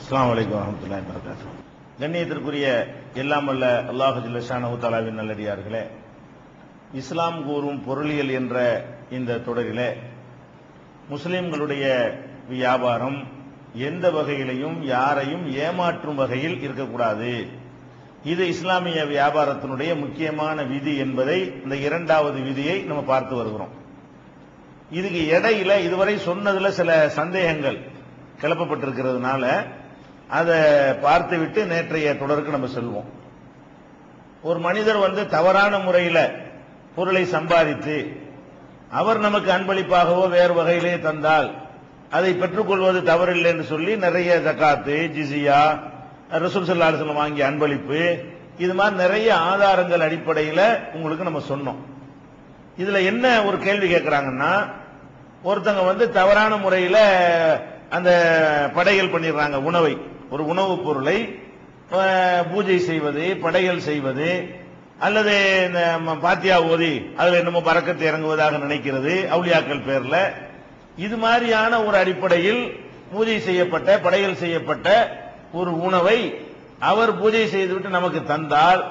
அஸ்ஸலாமு அலைக்கும் வரஹ்மத்துல்லாஹி வபரகாத்துஹு. கண்ணியத்திற்குரிய எல்லாம் வல்ல அல்லாஹ் ஜல்ல ஷானஹு தஆலாவின் நல்லடியார்களே, இஸ்லாம் கூறும் பொருளியல் என்ற இந்த தொடரிலே முஸ்லிம்களுடைய வியாபாரம் எந்த வகையிலையும் யாரையும் ஏமாற்றும் வகையில் இருக்கக்கூடாது. இது இஸ்லாமிய வியாபாரத்தினுடைய முக்கியமான விதி என்பதை இந்த இரண்டாவது விதியை நம்ம பார்த்து வருகிறோம். இதுக்கு இடையில இதுவரை சொன்னதுல சில சந்தேகங்கள் கிளப்பப்பட்டிருக்கிறதுனால அதை பார்த்துவிட்டு நேற்றைய தொடருக்கு நம்ம செல்வோம். ஒரு மனிதர் தவறான முறையில் பொருளை சம்பாதித்து அவர் நமக்கு அன்பளிப்பாகவோ வேறு வகையிலே தந்தால் அதை பெற்றுக்கொள்வது தவறில்லை என்று சொல்லி நிறைய ஜகாத்து, ஜிஸியா, ரசூல் ஸல்லல்லாஹு அலைஹி வஸல்லம் வாங்கிய அன்பளிப்பு, இது மாதிரி நிறைய ஆதாரங்கள் அடிப்படையில் உங்களுக்கு நம்ம சொன்னோம். இதுல என்ன ஒரு கேள்வி கேட்கிறாங்கன்னா, ஒருத்தங்க தவறான முறையில் அந்த படையல் பண்ணிடுறாங்க. உணவை, ஒரு உணவுப் பொருளை பூஜை செய்வது, படையல் செய்வது, அல்லது இந்த பாத்தியா ஓதி அதுல என்னமோ பரக்கத்து இறங்குவதாக நினைக்கிறது அவுலியாக்கள் பேர்ல. இது மாதிரியான ஒரு அடிப்படையில் பூஜை செய்யப்பட்ட, படையல் செய்யப்பட்ட ஒரு உணவை அவர் பூஜை செய்துவிட்டு நமக்கு தந்தால்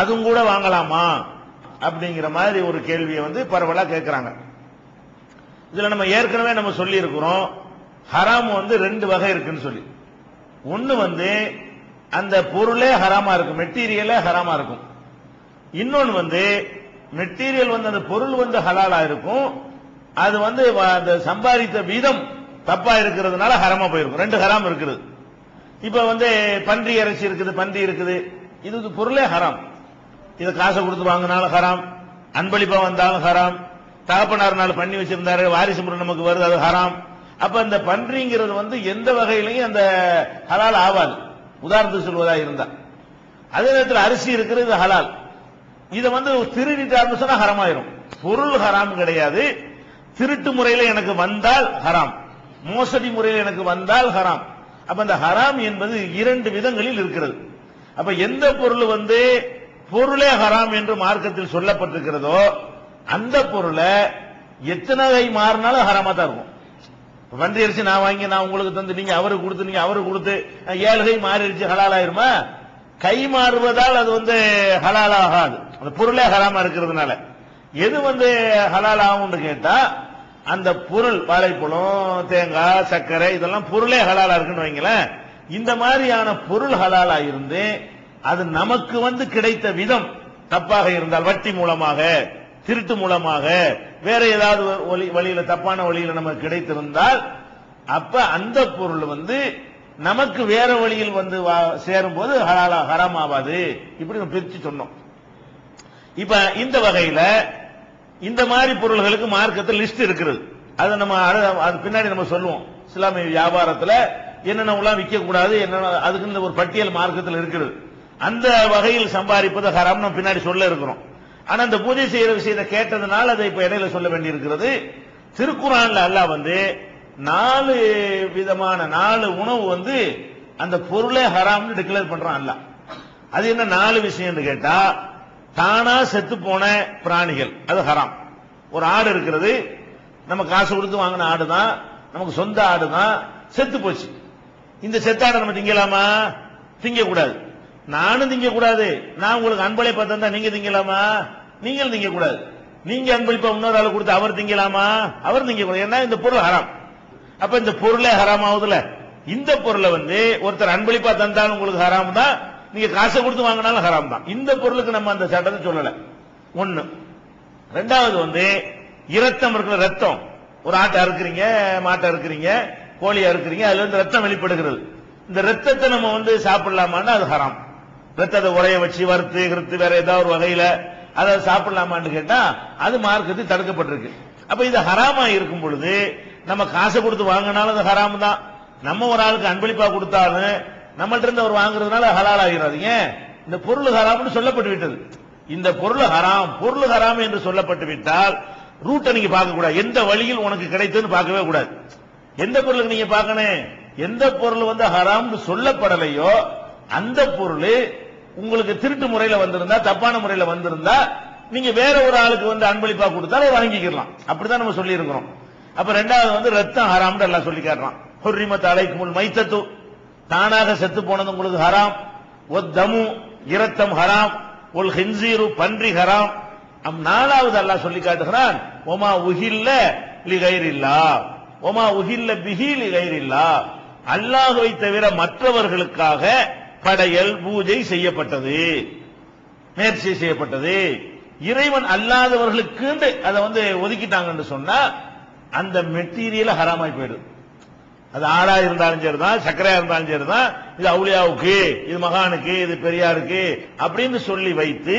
அதுவும் கூட வாங்கலாமா அப்படிங்கிற மாதிரி ஒரு கேள்வியை பரவலா கேட்கிறாங்க. இதுல நம்ம ஏற்கனவே நம்ம சொல்லி இருக்கிறோம், ஹராம் ரெண்டு வகை இருக்குன்னு சொல்லி. ஒன்னு அந்த பொருளே ஹராமா இருக்கும், மெட்டீரியலே ஹராமா இருக்கும். இன்னொன்னு மெட்டீரியல் அந்த பொருள் ஹலாலா இருக்கும், அது அந்த சம்பாதித்த விதம் தப்பா இருக்கிறதுனால ஹராமா போயிருக்கும். ரெண்டு ஹராம் இருக்குது. இப்ப பன்றி இறைச்சி இருக்குது, பன்றி இருக்குது, இது பொருளே ஹராம். இதை காசை கொடுத்து வாங்கினாலும் ஹராம், அன்பளிப்பா வந்தாலும் ஹராம், தகப்பனார் பண்ணி வச்சிருந்தாரு வாரிசு முறை நமக்கு வருது, அது ஹராம். அப்ப இந்த பன்றிங்கிறது எந்த வகையிலையும் அந்த ஹலால் ஆவாது. உதாரணத்துக்கு சொல்வதா இருந்தா, அதே நேரத்தில் அரிசி இருக்கிறது ஹலால். இதை திருடிட்டாருன்னு சொன்னா ஹராமாயிரும். பொருள் ஹராம் கிடையாது, திருட்டு முறையில் எனக்கு வந்தால் ஹராம், மோசடி முறையில் எனக்கு வந்தால் ஹராம். அப்ப அந்த ஹராம் என்பது இரண்டு விதங்களில் இருக்கிறது. அப்ப எந்த பொருள் பொருளே ஹராம் என்று மார்க்கத்தில் சொல்லப்பட்டிருக்கிறதோ அந்த பொருளை எத்தனை கை மாறினாலும் ஹராமா தான் இருக்கும். பன்றி அரிசி நான் வாங்கி நான் உங்களுக்கு தந்து நீங்க அவருக்கு கொடுத்து, நீங்க அவருக்கு கொடுத்து 7 கை மாறிடுச்சு, ஹலால் ஆயிருமா? கை மாறுவதால் அது ஹலால் ஆகாது, அந்த பொருளே ஹராமா இருக்கிறதுனால. எது ஹலால் ஆகும்னு கேட்டா, அந்த பொருள் வாழைப்பழம், தேங்காய், சர்க்கரை, இதெல்லாம் பொருளே ஹலாலா இருக்குன்னு வைங்களேன். இந்த மாதிரியான பொருள் ஹலாலா இருந்து அது நமக்கு கிடைத்த விதம் தப்பாக இருந்தால், வட்டி மூலமாக, திருட்டு மூலமாக, வேற ஏதாவது வழியில, தப்பான வழியில நமக்கு கிடைத்திருந்தால், அப்ப அந்த பொருள் நமக்கு வேற வழியில் சேரும் போது ஹலாலா ஹராம் ஆவாது. இப்படி நம்ம பிரிச்சு சொன்னோம். இப்ப இந்த வகையில இந்த மாதிரி பொருள்களுக்கு மார்க்கத்தில் லிஸ்ட் இருக்கிறது. அதை நம்ம அது பின்னாடி நம்ம சொல்லுவோம். இஸ்லாமிய வியாபாரத்தில் என்னென்ன விற்க கூடாது, என்னென்ன அதுக்கு ஒரு பட்டியல் மார்க்கத்தில் இருக்கிறது. அந்த வகையில் சம்பாதிப்பது ஹராம் நம்ம பின்னாடி சொல்ல இருக்கிறோம். ஆனா இந்த பூஜை செய்யற விஷயத்தை கேட்டதுனால அதை இப்ப இடையில சொல்ல வேண்டி இருக்கிறது. திருக்குறான்ல அல்லாஹ் 4 விதமான 4 உணவு அந்த பொருளே ஹராம்னு டிக்ளேர் பண்றான் அல்லாஹ். அது என்ன 4 விஷயம் கேட்டா, தானா செத்து போன பிராணிகள் அது ஹராம். ஒரு ஆடு இருக்கிறது, நம்ம காசு கொடுத்து வாங்கின ஆடு தான், நமக்கு சொந்த ஆடு தான், செத்து போச்சு. இந்த செத்தாடை நம்ம திங்கலாமா? திங்க கூடாது. நானும் திங்க கூடாது. நான் உங்களுக்கு அன்பளிப்பா தந்தா நீங்க திங்கலாமா? நீங்கள் திங்க கூடாது. நீங்க அன்பளிப்பா இன்னொரு ஆளு கொடுத்து அவர் திங்கலாமா? அவர் திங்க கூடாது. ஏன்னா இந்த பொருள் ஹராம். அப்ப இந்த பொருளே ஹராம் ஆகுதுல. இந்த பொருளை ஒருத்தர் அன்பளிப்பா தந்தாலும் உங்களுக்கு ஹராம் தான், நீங்க காசை கொடுத்து வாங்கினாலும் ஹராம் தான். இந்த பொருளுக்கு நம்ம அந்த சட்டத்தை சொல்லல. ஒண்ணு. ரெண்டாவது இரத்தம் இருக்கிற ரத்தம், ஒரு ஆட்டை அறுக்கிறீங்க, மாட்டை அறுக்கிறீங்க, கோழியா இருக்கிறீங்க, அதுல ரத்தம் வெளிப்படுகிறது. இந்த ரத்தத்தை நம்ம சாப்பிடலாமான்னு அது ஹராம். ரத்தத்தை உரைய வச்சு வறுத்து கிருத்து வேற ஏதாவது ஒரு வகையில அதை சாப்பிடலாமான்னு கேட்டா அது மார்க்கத்தில் தடுக்கப்பட்டிருக்கு. அப்ப இது ஹராமா இருக்கும் பொழுது நம்ம காசை கொடுத்து வாங்கினாலும் அது ஹராம் தான். நம்ம ஒரு ஆளுக்கு அன்பளிப்பா கொடுத்தாலும் நம்மள்ட்ட இருந்து அவர் வாங்குறதுனால ஹலால் ஆகிறாதீங்க. இந்த பொருள் ஹராம்னு சொல்லப்பட்டு விட்டது. இந்த பொருள் ஹராம், பொருள் ஹராம் என்று சொல்லப்பட்டு விட்டால் ரூட்டை நீங்க பார்க்க கூடாது. எந்த வழியில் உனக்கு கிடைத்ததுன்னு பார்க்கவே கூடாது. எந்த பொருளுக்கு நீங்க பார்க்கணும், எந்த பொருள் ஹராம்னு சொல்லப்படலையோ அந்த பொருள் உங்களுக்கு திருட்டு முறையில் வந்திருந்தா, தப்பான முறையில் வந்திருந்தா, நீங்க வேற ஒரு ஆளுக்கு அன்பளிப்பா கொடுத்தாலும் வாங்கிக்கலாம். அப்படிதான் நம்ம சொல்லி இருக்கிறோம். அப்ப ரெண்டாவது ரத்தம் ஹராம்னு எல்லாம் சொல்லி காட்டுறான். ஹுர்ரிமத் அலைக்குமுல் மைத்தத்து, தானாக செத்து போனது உங்களுக்கு ஹராம். ஒத்தமு இரத்தம் ஹராம். ஒல் ஹின்சீரு பன்றி ஹராம். நாலாவது அல்லாஹ் சொல்லி காட்டுகிறான், ஒமா உஹில்ல லிகைரில்லா ஒமா உஹில்ல பிஹி லிகைரில்லா, அல்லாஹ்வை தவிர மற்றவர்களுக்காக படையல் பூஜை செய்யப்பட்டது, நேர்ச்சி செய்யப்பட்டது. இறைவன் அல்லாதவர்களுக்கு அதை ஒதுக்கிட்டாங்கன்னு சொன்னா அந்த மெட்டீரியல் ஹராமாய் போயிடுது. அது ஆடா இருந்தாலும் சரிதான், சக்கரையா இருந்தாலும் சரிதான், இது அவுலியாவுக்கு, இது மகானுக்கு, இது பெரியாருக்கு அப்படின்னு சொல்லி வைத்து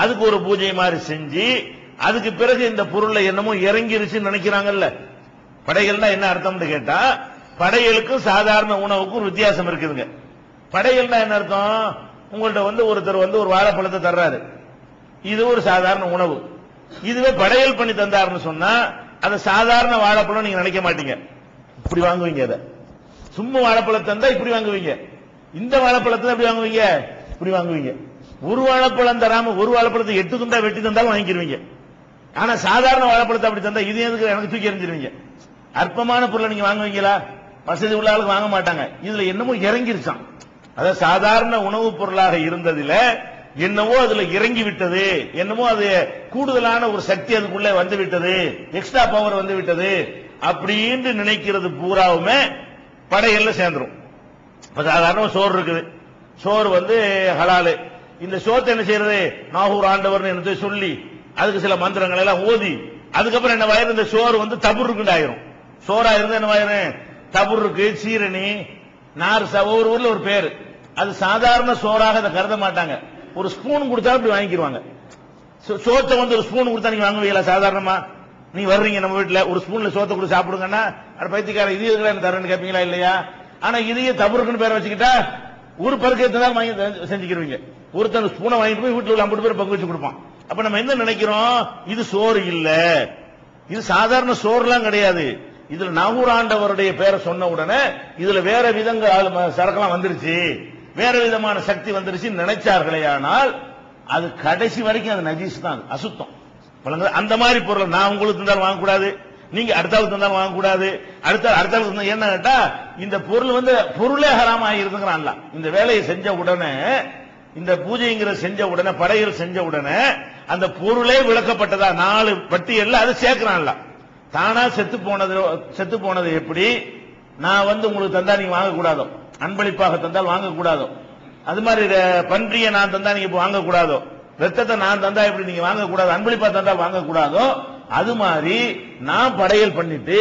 அதுக்கு ஒரு பூஜை மாதிரி செஞ்சு அதுக்கு பிறகு இந்த பொருளை என்னமோ இறங்கிருச்சுன்னு நினைக்கிறாங்கல்ல. படையல்னா என்ன அர்த்தம்னு கேட்டா, படையலுக்கும் சாதாரண உணவுக்கும் ஒரு வித்தியாசம் இருக்குதுங்க. படையல்னா என்ன அர்த்தம்? உங்கள்ட்ட ஒருத்தர் ஒரு வாழைப்பழத்தை தர்றாரு, இது ஒரு சாதாரண உணவு. இதுவே படையல் பண்ணி தந்தாருன்னு சொன்னா அது சாதாரண வாழைப்பழம் நீங்க நினைக்க மாட்டீங்க, இப்படி வாங்குவீங்க. அதை சும்மா வாழைப்பழத்தை தந்தா இப்படி வாங்குவீங்க, இந்த வாழைப்பழத்தை எப்படி வாங்குவீங்க? இப்படி வாங்குவீங்க. ஒரு வாழைப்பழம் தராம ஒரு வாழைப்பழத்தை 8 துண்டா வெட்டி தந்தாலும் வாங்கிக்கிறீங்க. ஆனா சாதாரண வாழைப்பழத்தை அப்படி தந்தா இது எதுக்கு எனக்கு தூக்கி எறிஞ்சிருவீங்க. அற்பமான பொருளை நீங்க வாங்குவீங்களா? வசதி உள்ள ஆளுக்கு வாங்க மாட்டாங்க. இதுல என்னமோ இறங்கிருச்சான். அதாவது சாதாரண உணவுப் பொருளாக இருந்ததுல என்னவோ அதுல இறங்கி விட்டது, என்னமோ அது கூடுதலான ஒரு சக்தி அதுக்குள்ள வந்து விட்டது, எக்ஸ்ட்ரா பவர் வந்து விட்டது அப்படின்னு நினைக்கிறது பூராவுமே படையல்ல சேர்ந்துரும். சாதாரண சோறு இருக்குது, சோறு ஹலாலு. இந்த சோத்தை என்ன செய்யறது? நாகூர் ஆண்டவர் என்று சொல்லி அதுக்கு சில மந்திரங்கள் எல்லாம் ஓதி அதுக்கப்புறம் என்ன வாயிரும்? இந்த சோறு தபுருக்கு ஆயிரும். சோறா இருந்து என்ன வாயிரும்? தபுருக்கு, சீரணி, நார், ஒவ்வொரு ஊர்ல ஒரு பேரு. அது சாதாரண சோறாக அதை கருத மாட்டாங்க. ஒரு ஸ்பூன் கொடுத்தா அப்படி வாங்கிடுவாங்க. சோத்தை ஒரு ஸ்பூன் கொடுத்தா நீங்க வாங்குவீங்களா? சாதாரணமா நீ வர்றீங்க நம்ம வீட்டுல ஒரு ஸ்பூன்ல சோத்தை கொடுத்து சாப்பிடுங்கன்னா பைத்தியக்கார இது என்ன தரேன்னு கேட்பீங்களா? இல்லையா? ஆனா இதையே தபுருக்குன்னு பேரை வச்சுக்கிட்டா ஒரு பருக்கத்தான் வாங்கி செஞ்சுக்கிறீங்க. ஒருத்தன் ஸ்பூனை வாங்கிட்டு போய் வீட்டுல 50 பேர் பங்கு வச்சு கொடுப்பான். அப்ப நம்ம என்ன நினைக்கிறோம்? இது சோறு இல்ல, இது சாதாரண சோறுலாம் கிடையாது. இதுல நாகூர் ஆண்டவருடைய பேரை சொன்ன உடனே இதுல வேற விதங்கள் சரக்கெல்லாம் வந்துருச்சு, வேற விதமான சக்தி வந்துருச்சு நினைச்சார்களே. ஆனால் அது கடைசி வரைக்கும் அது நஜீஸ் தான், அசுத்தம். அந்த மாதிரி பொருள் நான் உங்களுக்கு தந்தாலும் வாங்கக்கூடாது, நீங்க அடுத்தாவுக்கு தந்தாலும் வாங்கக்கூடாது. அடுத்தாவுக்கு என்ன கேட்டா இந்த பொருள் பொருளே ஹராம் ஆகிருக்குங்கிறான்ல. இந்த வேலையை செஞ்ச உடனே, இந்த பூஜைங்கிற செஞ்ச உடனே, படையல் செஞ்ச உடனே அந்த பொருளே விளக்கப்பட்டதா 4 பட்டியல்ல அது சேர்க்கிறான்ல. தானா செத்து போனது எப்படி நான் உங்களுக்கு தந்தா நீங்க வாங்கக்கூடாதோ, அன்பளிப்பாக தந்தால் வாங்கக்கூடாதோ, அது மாதிரி பன்றியை நான் தந்தா நீங்க வாங்கக்கூடாதோ, ரத்தத்தை நான் தந்தா எப்படி நீங்க வாங்கக்கூடாது, அன்பளிப்பா தந்தா வாங்கக்கூடாதோ, அது மாதிரி நான் படையல் பண்ணிட்டு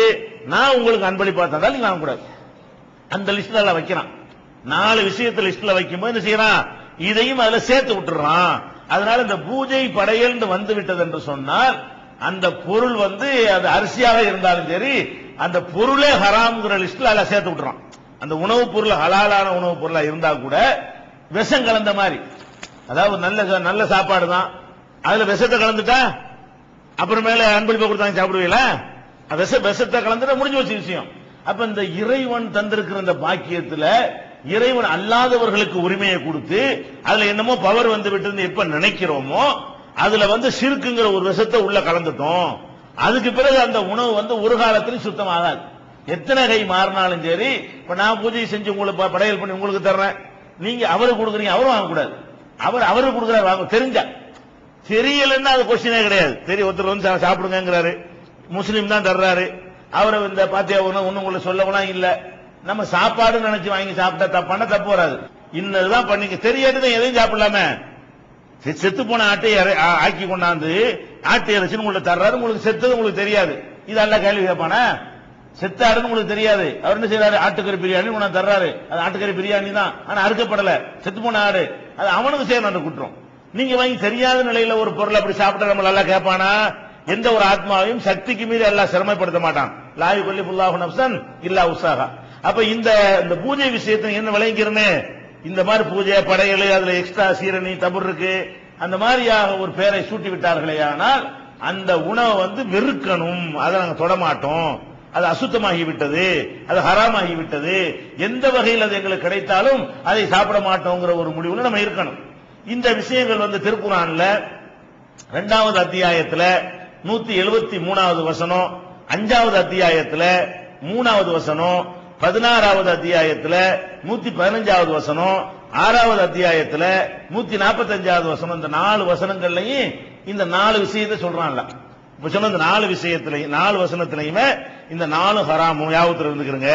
நான் உங்களுக்கு அன்பளிப்பா தந்தால் நீங்க வாங்கக்கூடாது. அந்த லிஸ்ட்ல வைக்கிறான். 4 விஷயத்தை லிஸ்ட்ல வைக்கும்போது என்ன செய்யறான்? இதையும் அதுல சேர்த்து விட்டுறான். அதனால இந்த பூஜை படையல் வந்து விட்டது என்று சொன்னால் அந்த பொருள் அது அரிசியாக இருந்தாலும் சரி அந்த பொருளே ஹராம்ங்கிற லிஸ்ட்ல அதுல சேர்த்து விட்டுறான். அந்த உணவுப் பொருள் ஹலாலான உணவுப் பொருளா இருந்தா கூட விஷம் கலந்த மாதிரி, அதாவது நல்ல சாப்பாடு தான், அதுல விஷத்தை கலந்துட்டா அப்புறமேல அன்பளிப்பை கொடுத்தாங்க சாப்பிடுவீங்களா? விஷத்தை கலந்துட்டா முடிஞ்சு வச்ச விஷயம். அப்ப இந்த இறைவன் தந்திருக்கிற இந்த பாக்கியத்துல இறைவன் அல்லாதவர்களுக்கு உரிமையை கொடுத்து அதுல என்னமோ பவர் வந்து விட்டு எப்ப நினைக்கிறோமோ அதுல சிறுக்குங்கிற ஒரு விஷத்தை உள்ள கலந்துட்டோம். அதுக்கு பிறகு அந்த உணவு ஒரு காலத்திலும் சுத்தமாகாது. எத்தனை கை மாறினாலும் சரி. இப்ப நான் பூஜை செஞ்சு உங்களுக்கு படையல் பண்ணி உங்களுக்கு தர்றேன், நீங்க அவருக்கு கொடுக்குறீங்க, அவரும் வாங்கக்கூடாது. அவருக்கு கொடுக்குறாரு வாங்க, தெரிஞ்சா. தெரியலன்னா அது கொஸ்டினே கிடையாது. தெரிய ஒருத்தர் சாப்பிடுங்கிறாரு, முஸ்லீம் தான் தர்றாரு, அவரை இந்த பாத்தியா ஒண்ணு உங்களை சொல்லலாம் இல்ல. நம்ம சாப்பாடு நினைச்சு வாங்கி சாப்பிட்டா தப்பான தப்பு வராது. இன்னதுதான் பண்ணீங்க தெரியாதுதான் எதையும் சாப்பிடலாமே. செத்து போன ஆட்டை ஆக்கி கொண்டாந்து ஆட்டு இறைச்சின்னு உங்களுக்கு தர்றாரு, உங்களுக்கு செத்தது உங்களுக்கு தெரியாது. இது அல்ல கேள்வி கேட்பானா? செத்தாருன்னு உங்களுக்கு தெரியாது, அவர் என்ன செய்யறாரு? ஆட்டுக்கறி பிரியாணி உனக்கு தர்றாரு, அது ஆட்டுக்கறி பிரியாணி தான், ஆனா அறுக்கப்படல, செத்து போன ஆடு, அது அவனுக்கு செய்யணும் அந்த குற்றம். நீங்க வாங்கி தெரியாத நிலையில ஒரு பொருள் அப்படி சாப்பிட்டா நம்ம நல்லா கேட்பானா? எந்த ஒரு ஆத்மாவையும் சக்திக்கு மீறி எல்லாம் சிரமப்படுத்த மாட்டான். லா யுகல்லிஃபுல்லாஹு நஃப்ஸன் இல்லா உஸாஹா. அப்ப இந்த பூஜை விஷயத்தை என்ன விளங்கிறனே, இந்த மாதிரி பூஜை படையல் அதுல எக்ஸ்ட்ரா சீரணி தபுர் இருக்கு, அந்த மாதிரியாக ஒரு பேரை சூட்டி விட்டார்களே. ஆனால் அந்த உணவை வெறுக்கணும், அதை நாங்க தொடமாட்டோம், அது அசுத்தமாகி விட்டது, அது ஹராமாகி விட்டது, எந்த வகையில் அது எங்களுக்கு கிடைத்தாலும் அதை சாப்பிட மாட்டோங்கிற ஒரு முடிவுல நம்ம இருக்கணும். இந்த விஷயங்கள் திருக்குர்ஆன்ல 2வது அத்தியாயத்துல 173வது வசனம், 5வது அத்தியாயத்துல 3வது வசனம், 16வது அத்தியாயத்துல 115வது வசனம், 6வது அத்தியாயத்துல 145வது வசனம், இந்த 4 வசனங்கள்லயும் இந்த 4 விஷயத்தை சொல்றான்ல. இப்ப சொன்ன இந்த 4 விஷயத்திலையும் 4 வசனத்திலையுமே இந்த 4 ஹராமும் யாவத்துல இருந்துக்கிறங்க,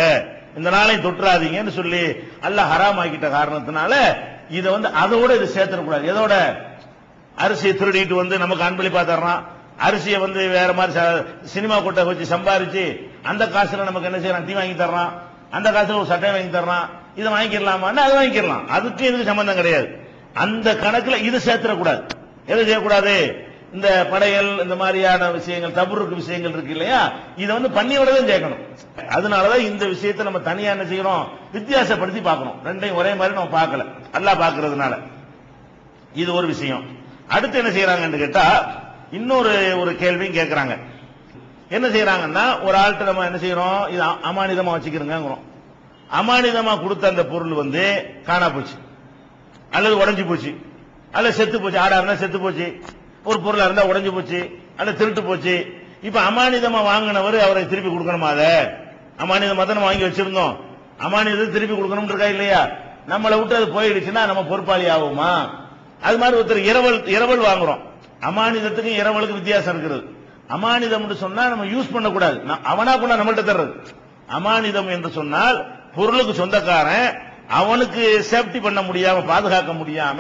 இந்த நாளையும் தொற்றாதீங்கன்னு சொல்லி அல்லாஹ் ஹராம் ஆக்கிட்ட காரணத்தினால இதை அதோட இது சேர்த்துடக்கூடாது. எதோட? அரிசியை திருடிட்டு நமக்கு அன்பளிப்பா தர்றான், அரிசியை வேற மாதிரி சினிமா கொட்டை வச்சு சம்பாரிச்சு அந்த காசுல நமக்கு என்ன செய்யறான், டீ வாங்கி தர்றான், அந்த காசுல ஒரு சட்டை வாங்கி தர்றான், இதை வாங்கிக்கலாமான்னு அது வாங்கிக்கலாம், அதுக்கு இதுக்கு சம்பந்தம் கிடையாது. அந்த கணக்குல இது சேர்த்துடக்கூடாது. எது செய்யக்கூடாது? இந்த படையல் இந்த மாதிரியான விஷயங்கள், தபுருக்கு விஷயங்கள் இருக்கு இல்லையா, இதை பண்ணியோட தான் சேர்க்கணும். அதனாலதான் இந்த விஷயத்தை நம்ம தனியா என்ன செய்யணும், வித்தியாசப்படுத்தி பார்க்கணும். ரெண்டையும் ஒரே மாதிரி நம்ம பார்க்கல, அல்லாஹ் பார்க்கறதுனால. இது ஒரு விஷயம். அடுத்து என்ன செய்யறாங்கன்னு கேட்டா, இன்னொரு ஒரு கேள்வியும் கேட்கறாங்க. என்ன செய்யறாங்கன்னா, ஒரு ஆள்கிட்ட நம்ம என்ன செய்யறோம், இது அமானிதமா வச்சுக்கிறோங்க. அமானிதமா கொடுத்த அந்த பொருள் காணா போச்சு, அல்லது உடைஞ்சு போச்சு, அல்லது செத்து போச்சு. ஆடா இருந்தா செத்து போச்சு, ஒரு பொருளா இருந்தா உடைஞ்சு போச்சு, அல்லது திருட்டு போச்சு. இப்ப அமானிதமா வாங்கினவர் அவரை திருப்பி கொடுக்கணுமா? அதை அமானிதமா தான் வாங்கி வச்சிருந்தோம், அமானிதத்தை திருப்பி கொடுக்கணும் இருக்கா இல்லையா? நம்மளை விட்டு அது போயிடுச்சுன்னா நம்ம பொறுப்பாளி ஆகுமா? அது மாதிரி ஒருத்தர் இரவல் வாங்குறோம். அமானிதத்துக்கும் இரவலுக்கு வித்தியாசம் இருக்கிறது. அமானிதம் என்று சொன்னா நம்ம யூஸ் பண்ணக்கூடாது, அவனா கொண்டா நம்மள்ட்ட தர்றது. அமானிதம் என்று சொன்னால் பொருளுக்கு சொந்தக்காரன் அவனுக்கு சேஃப்டி பண்ண முடியாம, பாதுகாக்க முடியாம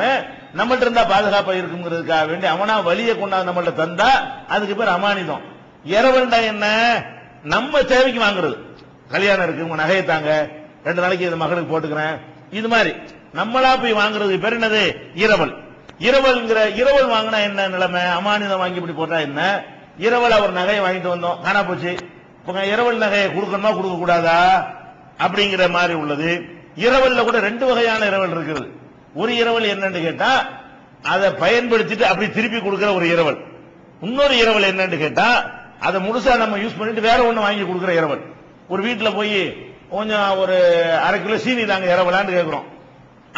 நம்மள்ட்ட இருந்தா பாதுகாப்பா இருக்குங்கிறதுக்காக வேண்டி அவனா வழியை கொண்டாந்து நம்மள்ட்ட தந்தா அதுக்கு பேர் அமானிதம். இரவல்டா என்ன? நம்ம தேவைக்கு வாங்குறது. கல்யாணம் இருக்கு, உங்க நகையை தாங்க, 2 நாளைக்கு இந்த மகளுக்கு போட்டுக்கிறேன், இது மாதிரி நம்மளா போய் வாங்குறது பேர் என்னது? இரவல். இரவல் வாங்கினா என்ன நிலைமை? அமானிதம் வாங்கி இப்படி போட்டா என்ன? இரவல் அவர் நகையை வாங்கிட்டு வந்தோம், காணா போச்சு, இரவல் நகையை கொடுக்கணுமா கொடுக்க கூடாதா அப்படிங்கிற மாதிரி உள்ளது. இரவல்ல கூட 2 வகையான இரவல் இருக்குது. ஒரு இரவல் என்னன்னு கேட்டா, அதை பயன்படுத்திட்டு அப்படி திருப்பி கொடுக்கிற ஒரு இரவல். இன்னொரு இரவல் என்னன்னு கேட்டா, அதை முழுசா நம்ம யூஸ் பண்ணிட்டு வேற ஒண்ணு வாங்கி கொடுக்கிற இரவல். ஒரு வீட்டுல போய் கொஞ்சம் ஒரு 1/2 கிலோ சீனி தாங்க இரவலான்னு கேட்கிறோம்,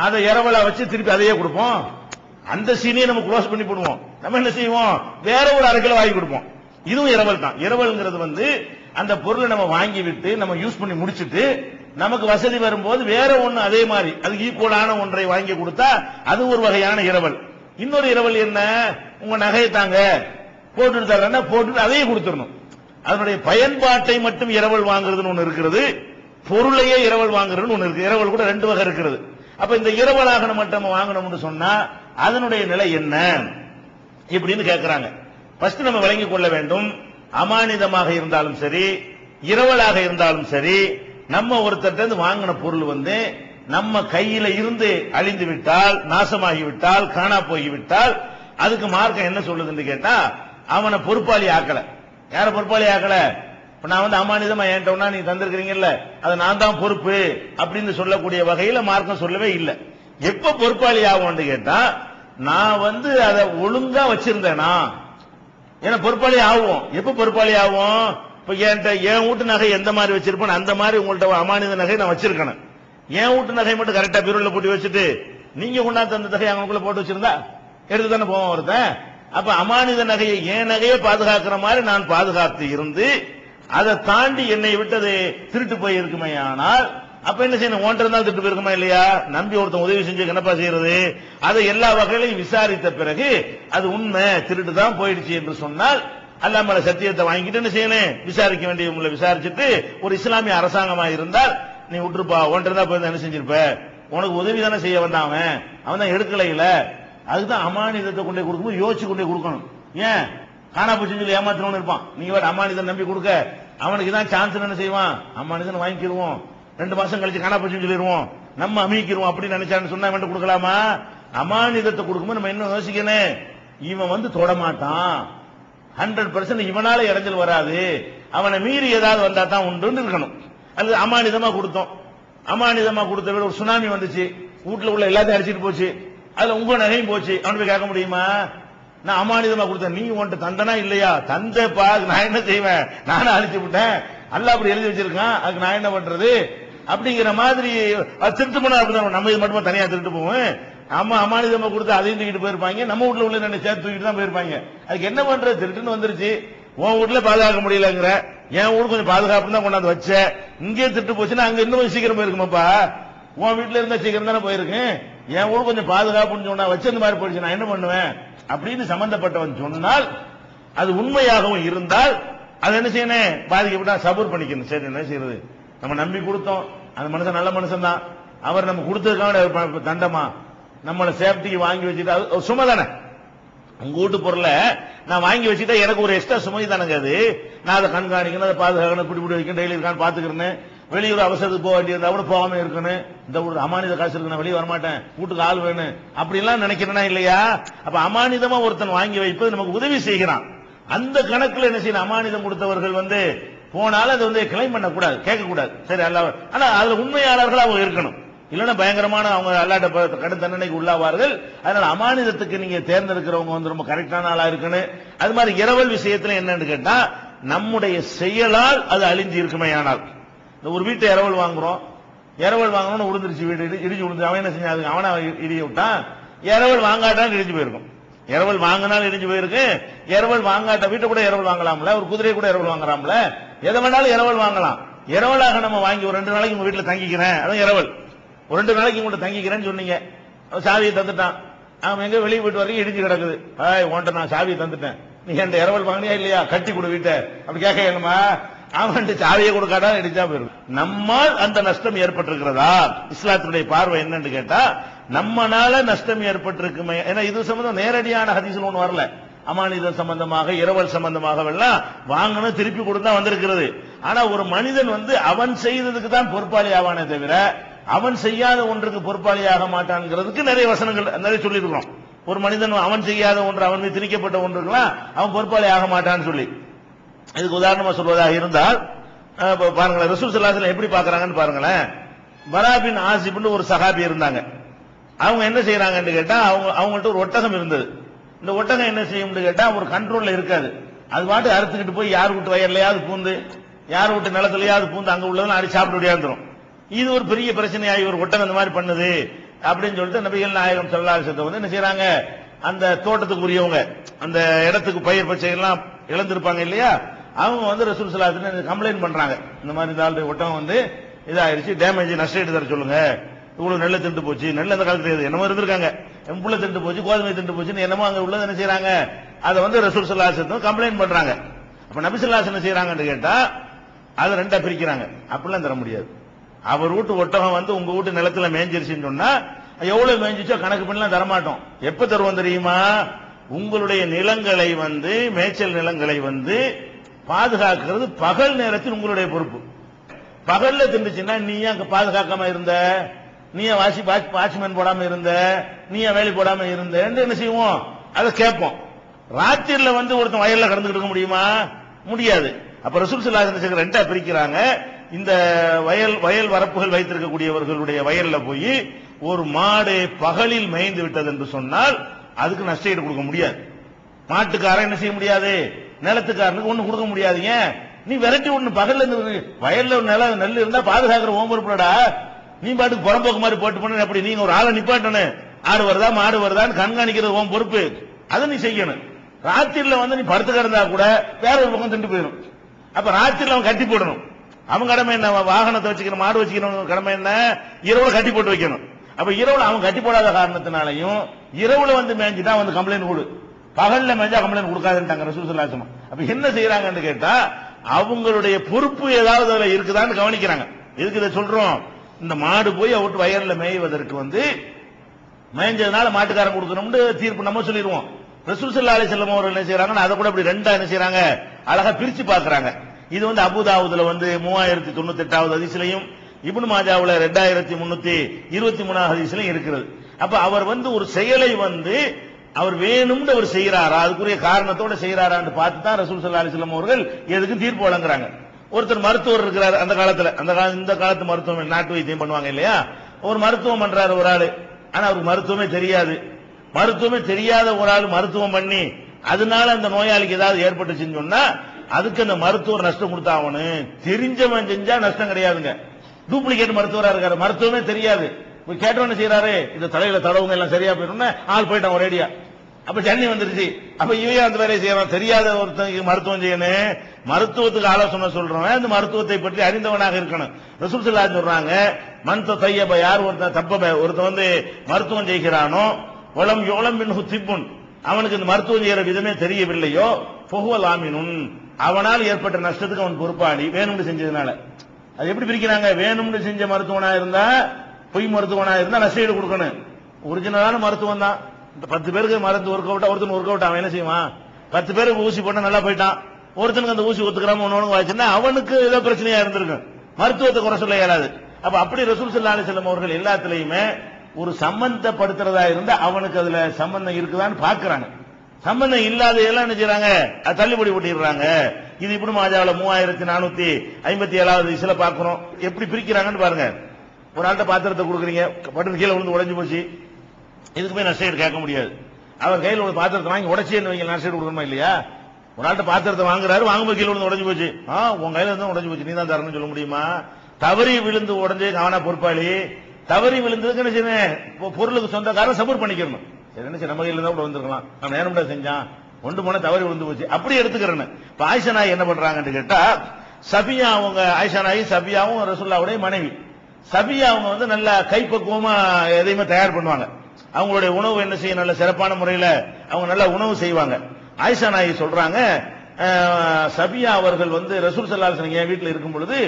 அதை இரவலா வச்சு திருப்பி அதையே கொடுப்போம். அந்த சீனியை நம்ம க்ளோஸ் பண்ணி போடுவோம், நம்ம என்ன செய்வோம், வேற ஒரு 1/2 கிலோ வாங்கி கொடுப்போம். இதுவும் இரவல் தான். இரவல்ங்கிறது அந்த பொருளை நம்ம வாங்கி விட்டு நம்ம யூஸ் பண்ணி முடிச்சுட்டு நமக்கு வசதி வரும்போது வேற ஒண்ணு அதே மாதிரி அது ஈக்குவலான ஒன்றை வாங்கி கொடுத்தா அது ஒரு வகையான இரவல். இன்னொரு இரவல் என்ன? உங்க நகையை தாங்க போட்டு தர்றேன்னா போட்டு அதையே கொடுத்துடணும். அதனுடைய பயன்பாட்டை மட்டும் இரவல் வாங்குறதுன்னு ஒண்ணு இருக்கிறது, பொருளையே இரவல் வாங்குறதுன்னு ஒண்ணு இருக்கு. இரவல் கூட 2 வகை இருக்கிறது. அப்ப இந்த இரவலாக மட்டும் வாங்கணும்னு சொன்னா அதனுடைய நிலை என்ன இப்படின்னு கேட்கிறாங்க. ஃபர்ஸ்ட் நம்ம விளங்கிக் கொள்ள வேண்டும், அமானிதமாக இருந்தாலும் சரி, இரவலாக இருந்தாலும் சரி, நம்ம ஒருத்தர் வாங்கின பொருள் நம்ம கையில இருந்து அழிந்து விட்டால், நாசமாகி விட்டால், காணா போய்விட்டால் அதுக்கு மார்க்கம் என்ன சொல்லுதுன்னு கேட்டா, அவனை பொறுப்பாளி ஆக்கல. யார பொறுப்பாளி ஆக்கல? நான் அமானிதமா ஏன்ட்டோம்னா நீங்க தந்திருக்கிறீங்கல்ல, அது நான் தான் பொறுப்பு அப்படின்னு சொல்லக்கூடிய வகையில மார்க்கம் சொல்லவே இல்லை. எப்ப பொறுப்பாளி ஆகும்னு கேட்டா, நான் அதை ஒழுங்கா வச்சிருந்தேனா ஏன்னா பொறுப்பாளி ஆகும். எப்ப பொறுப்பாளி ஆகும்? இப்ப என் வீட்டு நகை எந்த மாதிரி வச்சிருப்பேன் அந்த மாதிரி உங்கள்ட்ட அமானித நகை நான் வச்சிருக்கேன். என் வீட்டு நகை மட்டும் கரெக்டா பீரோல போட்டு வச்சுட்டு நீங்க கொண்டாந்து அந்த நகை அவங்களுக்குள்ள போட்டு வச்சிருந்தா எடுத்து தானே போவோம் ஒருத்தன். அப்ப அமானித நகையை என் நகையை பாதுகாக்கிற மாதிரி நான் பாதுகாத்து இருந்து அதை தாண்டி என்னை விட்டது திருட்டு போய் இருக்குமே, ஆனால் அப்ப என்ன செய்யணும்? ஒன்றரை நாள் திருட்டு போயிருக்குமா இல்லையா? நம்பி ஒருத்தன் உதவி செஞ்சு என்னப்பா செய்யறது? அதை எல்லா வகையிலையும் விசாரித்த பிறகு அது உண்மை திருட்டு தான் போயிடுச்சு என்று சொன்னால் அல்லாஹ் மேல சத்தியத்தை வாங்கிட்டு என்ன செய்யணும்? விசாரிக்க வேண்டியவங்களை விசாரிச்சுட்டு, ஒரு இஸ்லாமிய அரசாங்கமா இருந்தால் நீ விட்டுருப்பா, ஒன்றரை தான் போய் என்ன செஞ்சிருப்ப, உனக்கு உதவி தானே செய்ய வந்தான், அவன் தான் எடுக்கல. அதுதான் அமானிதத்தை கொண்டே கொடுக்கும்போது யோசிச்சு கொண்டே கொடுக்கணும். ஏன் காணா போச்சு சொல்லி ஏமாத்தினவனு இருப்பான், நீங்க வேற அமானிதன் நம்பி கொடுக்க அவனுக்கு தான் சான்ஸ் என்ன செய்வான்? அமானிதன் வாங்கிக்கிடுவோம், 2 மாசம் கழிச்சு காணா போச்சுன்னு சொல்லிடுவோம், நம்ம அமைக்கிடுவோம் அப்படின்னு நினைச்சான்னு சொன்னா அவன் கொடுக்கலாமா? அமானிதத்தை கொடுக்கும்போது நம்ம என்ன யோசிக்கணும்? இவன் தொட மாட்டான், 100% இவனால இடைஞ்சல் வராது, அவனை மீறி ஏதாவது வந்தா தான் உண்டு இருக்கணும். அது அமானிதமா கொடுத்தோம், அமானிதமா கொடுத்த விட ஒரு சுனாமி வந்துச்சு, வீட்டுல உள்ள எல்லாத்தையும் அடிச்சிட்டு போச்சு, அதுல உங்க நகையும் போச்சு, அவன் போய் கேட்க முடியுமா? நான் அமானிதமா கொடுத்தேன், நீ உன்ட்ட தந்தனா இல்லையா? தந்தப்பா, நான் என்ன செய்வேன்? நானும் அழிச்சு விட்டேன், அல்ல அப்படி எழுதி வச்சிருக்கான், அதுக்கு நான் என்ன பண்றது? அப்படிங்கிற மாதிரி திருட்டு போனா அப்படிதான். நம்ம இது மட்டுமா தனியா திருட்டு போவோம்? ஆமா, அமானிதமா கொடுத்து அதையும் தூக்கிட்டு போயிருப்பாங்க, நம்ம வீட்டுல உள்ள சேர்த்து தூக்கிட்டு தான் போயிருப்பாங்க. அதுக்கு என்ன பண்றது? திருட்டுன்னு வந்துருச்சு, உன் வீட்டுல பாதுகாக்க முடியலங்கிற, என் வீடு கொஞ்சம் பாதுகாப்பு தான் கொண்டாந்து வச்ச, இங்கே திட்டு போச்சுன்னா அங்க இன்னும் கொஞ்சம் சீக்கிரம் போயிருக்குமாப்பா. உன் வீட்டுல இருந்தா சீக்கிரம் தானே போயிருக்கு, என் வீடு கொஞ்சம் பாதுகாப்புன்னு சொன்னா வச்சு இந்த மாதிரி போயிடுச்சு, நான் என்ன பண்ணுவேன் அப்படின்னு சம்பந்தப்பட்டவன் சொன்னால், அது உண்மையாகவும் இருந்தால் அது என்ன செய்யணும், பாதிக்கப்பட்டா சபூர் பண்ணிக்கணும். சரி என்ன செய்யறது, நம்ம நம்பி கொடுத்தோம், அந்த மனுஷன் நல்ல மனுஷன் தான், அவர் நம்ம கொடுத்ததுக்காக தண்டமா, நம்மளை சேஃப்டிக்கு வாங்கி வச்சுட்டு அது சுமை தானே. உங்க வீட்டு பொருளை நான் வாங்கி வச்சுட்டா எனக்கு ஒரு எக்ஸ்ட்ரா சுமை தானங்க அது. நான் அதை கண்காணிக்கணும், அதை பாதுகாக்கணும், பிடி வைக்கணும், டெய்லி இருக்கான்னு பாத்துக்கிறேன். வெளியூர் அவசரத்துக்கு போக வேண்டியது கூட போகாம இருக்கணும். இந்த ஒரு அமானித காசு இருக்கு, நான் வெளியே வரமாட்டேன், வீட்டுக்கு ஆள் வேணும் அப்படிலாம் நினைக்கிறேன்னா இல்லையா. அப்ப அமானிதமா ஒருத்தன் வாங்கி வைப்பது நமக்கு உதவி செய்கிறான். அந்த கணக்குல என்ன செய்யணும், அமானிதம் கொடுத்தவர்கள் போனாலும் அதை கிளைம் பண்ணக்கூடாது, கேட்கக்கூடாது. சரி அல்ல, ஆனா அதுல உண்மையாளர்கள் அவங்க இருக்கணும், இல்லைன்னா பயங்கரமான அவங்க அல்லாட்ட கடும் தண்டனைக்கு உள்ளாவார்கள். அதனால அமானிதத்துக்கு நீங்க தேர்ந்தெடுக்கிறவங்க ரொம்ப கரெக்டான ஆளா இருக்கணும். அது மாதிரி இரவல் விஷயத்துல என்னன்னு கேட்டா, நம்முடைய செயலால் அது அழிஞ்சு இருக்குமே. ஆனால் இந்த ஒரு வீட்டை இரவல் வாங்குறோம், இரவல் வாங்கணும்னு உழுந்துருச்சு, வீடு இடிஞ்சு விழுந்து, அவன் என்ன செஞ்சாது, அவனை இடிய விட்டான். இரவல் வாங்காட்டான்னு இடிஞ்சு போயிருக்கும், இரவல் வாங்கினாலும் இடிஞ்சு போயிருக்கு. இரவல் வாங்காட்ட வீட்டை கூட இரவல் வாங்கலாம்ல, ஒரு குதிரையை கூட இரவல் வாங்கலாம்ல, எதை வேணாலும் இரவல் வாங்கலாம். இரவலாக நம்ம வாங்கி ஒரு 2 நாளைக்கு உங்க வீட்டுல தங்கிக்கிறேன், அதான் இரவல். ஒரு 2 நாளைக்கு உங்கள்கிட்ட தங்கிக்கிறேன்னு சொன்னீங்க, சாவியை தந்துட்டான், அவன் எங்க வெளியே போயிட்டு வரைக்கும் இடிஞ்சு கிடக்குது, உன்ட்ட நான் சாவியை தந்துட்டேன், நீ என் இரவல் வாங்கினியா இல்லையா, கட்டி கொடு வீட்டை, அப்படி கேட்க வேணுமா, அவன் சாவியை கொடுக்காட்டா இடிச்சா போயிடும். நம்மால் அந்த நஷ்டம் ஏற்பட்டிருக்கிறதா, இஸ்லாத்தினுடைய பார்வை என்னன்னு கேட்டா, நம்மனால நஷ்டம் ஏற்பட்டிருக்குமே. ஏன்னா இது சம்பந்தம் நேரடியான ஹதீஸ்ல ஒண்ணு வரல, அமானிதம் சம்பந்தமாக இரவல் சம்பந்தமாக எல்லாம் வாங்கணும் திருப்பி கொடுத்தா வந்திருக்கிறது. ஆனா ஒரு மனிதன் அவன் செய்ததுக்கு தான் பொறுப்பாளி ஆவானே தவிர அவன் செய்யாத ஒன்றுக்கு பொறுப்பாளியாக மாட்டான்ங்கிறதுக்கு நிறைய வசனங்கள் நிறைய சொல்லியிருக்கிறோம். ஒரு மனிதன் அவன் செய்யாத ஒன்று, அவன் மீது திணிக்கப்பட்ட ஒன்றுக்கெல்லாம் அவன் பொறுப்பாளி ஆக மாட்டான்னு சொல்லி. இதுக்கு உதாரணமா சொல்வதாக இருந்தால் பாருங்களேன், ரசூல் ஸல்லல்லாஹு அலைஹி வஸல்லம் எப்படி பாக்குறாங்கன்னு பாருங்களேன். பரா பின் ஆசிப்னு ஒரு சஹாபி இருந்தாங்க. அவங்க என்ன செய்யறாங்கன்னு கேட்டா, அவங்கள்ட்ட ஒரு ஒட்டகம் இருந்தது. இந்த ஒட்டகம் என்ன செய்யும்னு கேட்டா ஒரு கண்ட்ரோல்ல இருக்காது, அது பாட்டு அறுத்துக்கிட்டு போய் யார் வீட்டு வயர்லையாவது பூந்து, யார் வீட்டு நிலத்திலேயாவது பூந்து அங்க உள்ளதெல்லாம் அடி சாப்பிட்டு விடையாந்துரும். இது ஒரு பெரிய பிரச்சனையாகி ஒரு ஒட்டகம் இந்த மாதிரி பண்ணுது அப்படின்னு சொல்லிட்டு நபிகள் நாயகம் ஸல்லல்லாஹு அலைஹி வஸல்லம் என்ன செய்யறாங்க, அந்த தோட்டத்துக்கு உரியவங்க, அந்த இடத்துக்கு பயிர் பச்சை எல்லாம் இழந்திருப்பாங்க இல்லையா, அவங்க ரசூல் ஸல்லல்லாஹு அலைஹி வஸல்லம் கம்ப்ளைண்ட் பண்றாங்க, இந்த மாதிரி இந்த ஆளுடைய ஒட்டகம் இதாயிருச்சு, டேமேஜ் நஷ்டம் தர சொல்லுங்க, இவ்வளவு நெல்லை திண்டு போச்சு, நெல் அந்த காலத்துல என்னமோ இருந்திருக்காங்க, புள்ள திண்டு போச்சு, கோதுமை திண்டு போச்சுன்னு என்னமோ அங்க உள்ளது என்ன செய்யறாங்க, அதை ரசூல் ஸல்லல்லாஹு அலைஹி வஸல்லம் கம்ப்ளைண்ட் பண்றாங்க. அப்ப நபி ஸல்லல்லாஹு அலைஹி வஸல்லம் என்ன செய்யறாங்கன்னு கேட்டா, அதை 2ஆ பிரிக்கிறாங்க. அப்படிலாம் தர முடியாது. அவர் வீட்டு ஒட்டகம் உங்க வீட்டு நிலத்துல மேய்ஞ்சிருச்சுன்னு சொன்னா எவ்வளவு மேய்ஞ்சிச்சோ கணக்கு பண்ணலாம் தரமாட்டோம். எப்ப தருவோம் தெரியுமா, உங்களுடைய நிலங்களை மேய்ச்சல் நிலங்களை பாதுகாக்கிறது பகல் நேரத்தில் உங்களுடைய பொறுப்பு. பகல்ல திண்டுச்சுன்னா நீ அங்க பாதுகாக்காம இருந்த, நீ வாட்ச்மேன் போடாம இருந்த, நீ வேலை போடாம இருந்த என்ன செய்வோம், அதை கேட்போம். ராத்திரில ஒருத்தன் வயல்ல கடந்துகிட்டு இருக்க முடியுமா, முடியாது. அப்ப ரசூல் ஸல்லல்லாஹு அலைஹி வஸல்லம் 2ஆ பிரிக்கிறாங்க. இந்த வயல் வரப்புகள் வைத்திருக்கக்கூடியவர்களுடைய வயல்ல போய் ஒரு மாடு பகலில் மேய்ந்து விட்டது என்று சொன்னால் அதுக்கு நஷ்டஈடு கொடுக்க முடியாது. மாட்டுக்காரன் என்ன செய்ய முடியாது, நிலத்துக்காரனுக்கு ஒண்ணு கொடுக்க முடியாதுங்க. நீ விரட்டி ஒண்ணு பகல்ல இருந்து வயல்ல நெல் இருந்தா பாதுகாக்கிற ஓம் பொறுப்புடா, நீ பாட்டுக்கு புறம்போக்கு மாதிரி போட்டு பண்ண அப்படி, நீங்க ஒரு ஆளை நிப்பாட்டணும், ஆடு வருதா மாடு வருதான்னு கண்காணிக்கிறது ஓம் பொறுப்பு, அதை நீ செய்யணும். ராத்திரில நீ படுத்து கிடந்தா கூட வேற ஒரு பக்கம் திண்டு போயிடும். அப்ப ராத்திரில அவன் கட்டி போடணும். அவன் கடமை என்ன, வாகனத்தை வச்சுக்கணும், மாடு வச்சுக்கணும், கடமை என்ன, இரவுல கட்டி போட்டு வைக்கணும். அப்ப இரவுல அவன் கட்டி போடாத காரணத்தினாலையும் இரவுல மேய்ஞ்சிட்டா கம்ப்ளைண்ட் கொடு, பகல்ல மேய்ஞ்சா கம்ப்ளைண்ட் கொடுக்காதுன்ட்டாங்க ரசூல் ஸல்லல்லாஹு அலைஹி வஸல்லம். அப்ப என்ன செய்யறாங்கன்னு கேட்டா, அவங்களுடைய பொறுப்பு ஏதாவது அதுல இருக்குதான்னு கவனிக்கிறாங்க. எதுக்கு இதை சொல்றோம், இந்த மாடு போய் அவட்டு வயல்ல மேய்வதற்கு மேய்ஞ்சதுனால மாட்டுக்காரன் கொடுக்கணும்னு தீர்ப்பு நம்ம சொல்லிடுவோம். ரசூல் ஸல்லல்லாஹு அலைஹி வஸல்லம் அவர்கள் என்ன செய்யறாங்கன்னா அதை கூட அப்படி 2ஆ என்ன செய்யறாங்க, அழகா பிரிச்சு பாக்குறாங்க. இது அபூதாவுதுல 3098வது ஹதீஸ்லயும், இப்னு மாஜாவுல 2323 ஹதீஸ்லயும் இருக்கிறது. அப்ப அவர் ஒரு செயலை அவர் வேணும்னு அவர் செய்யறாரா, அதுக்குரிய காரணத்தோட செய்யறாரான்னு பார்த்து தான் ரசூல் ஸல்லல்லாஹு அலைஹி வஸல்லம் அவர்கள் எதுக்கும் தீர்ப்பு வழங்குறாங்க. ஒருத்தர் மருத்துவர் இருக்கிறார், அந்த காலத்துல இந்த காலத்து மருத்துவம் நாட்டு வைத்தியம் பண்ணுவாங்க இல்லையா, ஒரு மருத்துவம் பண்றாரு ஒரு ஆளு, ஆனா அவருக்கு மருத்துவமே தெரியாது. மருத்துவமே தெரியாத ஒரு ஆள் மருத்துவம் பண்ணி அதனால அந்த நோயாளிக்கு ஏதாவது ஏற்பட்டுச்சுன்னு சொன்னா அதுக்கு அந்த மருத்துவர் நஷ்டம் கொடுத்தாவனு. தெரிஞ்சவன் செஞ்சா நஷ்டம் கிடையாதுங்க. டூப்ளிகேட் மருத்துவரா இருக்காரு, மருத்துவமே தெரியாது, கேட்டவன செய்யறாரு, இந்த தலையில தடவுங்க எல்லாம் சரியா போயிடும், ஆள் போயிட்டான் ஒரேடியா. அப்ப ஜன்னி வந்துருச்சு. அப்ப இவையும் அந்த வேலையை செய்யறான். தெரியாத ஒருத்தன் மருத்துவம் செய்யணும், மருத்துவத்துக்கு ஆலோசனை சொல்றவன் அந்த மருத்துவத்தை பற்றி அறிந்தவனாக இருக்கணும். ரசூல் ஸல்லல்லாஹு அலைஹி சொல்றாங்க, மன்த தையப, யார் ஒருத்தன் தப்பப, ஒருத்தன் வந்து மருத்துவம் செய்கிறானோ, வலம் யுலம் மின்ஹு திப்புன், அவனுக்கு இந்த மருத்துவம் செய்யற விதமே தெரியவில்லையோ, ஃபஹுவல் ஆமினுன், அவனால் ஏற்பட்ட நஷ்டத்துக்கு அவன் பொறுப்பாளி, வேணும்னு செஞ்சதுனால. அது எப்படி பிரிக்கிறாங்க? வேணும்னு செஞ்ச மருத்துவனா இருந்தா, பொய் மருத்துவனா இருந்தா நஷ்டஈடு கொடுக்கணும். ஒரிஜினலான மருத்துவம் தான். 10 பேருக்கு மருந்து ஒர்க் அவுட், ஒருத்தன் ஒர்க் அவுட், அவன் என்ன செய்வான்? 10 பேருக்கு ஊசி போட்டா நல்லா போயிட்டான், ஒருத்தனுக்கு அந்த ஊசி ஒத்துக்கிறாம ஒன்னு வாய்ச்சுன்னா அவனுக்கு ஏதோ பிரச்சனையா இருந்திருக்கும். மருத்துவத்தை குறை சொல்ல இயலாது. அப்ப அப்படி ரசூல் ஸல்லல்லாஹு அலைஹி வஸல்லம் அவர்கள் எல்லாத்துலயுமே ஒரு சம்பந்தப்படுத்துறதா இருந்தா அவனுக்கு அதுல சம்பந்தம் இருக்குதான்னு பாக்குறாங்க. சம்பந்தம் இல்லாத எல்லாம் என்ன செய்யறாங்க? அது தள்ளுபடி போட்டிடுறாங்க. இது இப்படி மாஜாவில் 3457 இசுல பாக்குறோம். எப்படி பிரிக்கிறாங்கன்னு பாருங்க. ஒரு ஆள்கிட்ட பாத்திரத்தை கொடுக்குறீங்க, பட்டு கீழே விழுந்து உடைஞ்சு போச்சு, இதுக்கு போய் நஷ்டஈடு கேட்க முடியாது. அவர் கையில் ஒரு பாத்திரத்தை வாங்கி உடைச்சு நஷ்டஈடு கொடுக்கணுமா இல்லையா? ஒரு ஆள்கிட்ட பாத்திரத்தை வாங்குறாரு, வாங்கும்போது கீழே விழுந்து உடைஞ்சு போச்சு, உங்க கையில இருந்து உடைஞ்சு போச்சு, நீ தான் தரணும்னு சொல்ல முடியுமா? தவறி விழுந்து உடஞ்சு அவனா பொறுப்பாளி. தவறி விழுந்ததுக்கு என்ன செய்யணும்? பொருளுக்கு சொந்தக்காரன் சப்போர்ட் பண்ணிக்கணும். சரி, நம்ம கையில தான் கூட வந்திருக்கலாம், நம்ம நேரம் செஞ்சான், ஒன்று போன தவறி விழுந்து போச்சு, அப்படி எடுத்துக்கிறேன்னு. இப்ப ஆயிஷா நாய் என்ன பண்றாங்கன்னு கேட்டா, சபியா அவங்க, ஆயிஷா நாய் சபியாவும் ரசூலுல்லாஹ்வுடைய மனைவி. சபியா அவங்க வந்து நல்ல கைப்பக்குவமா எதையுமே தயார் பண்ணுவாங்க. அவங்களுடைய உணவு என்ன செய்ய நல்ல சிறப்பான முறையில அவங்க நல்ல உணவு செய்வாங்க. ஆயிஷா நாயகி சொல்றாங்க, சபியா அவர்கள் வந்து ரசூல் ஸல்லல்லாஹு அலைஹி வஸல்லம் வீட்டில் இருக்கும் பொழுது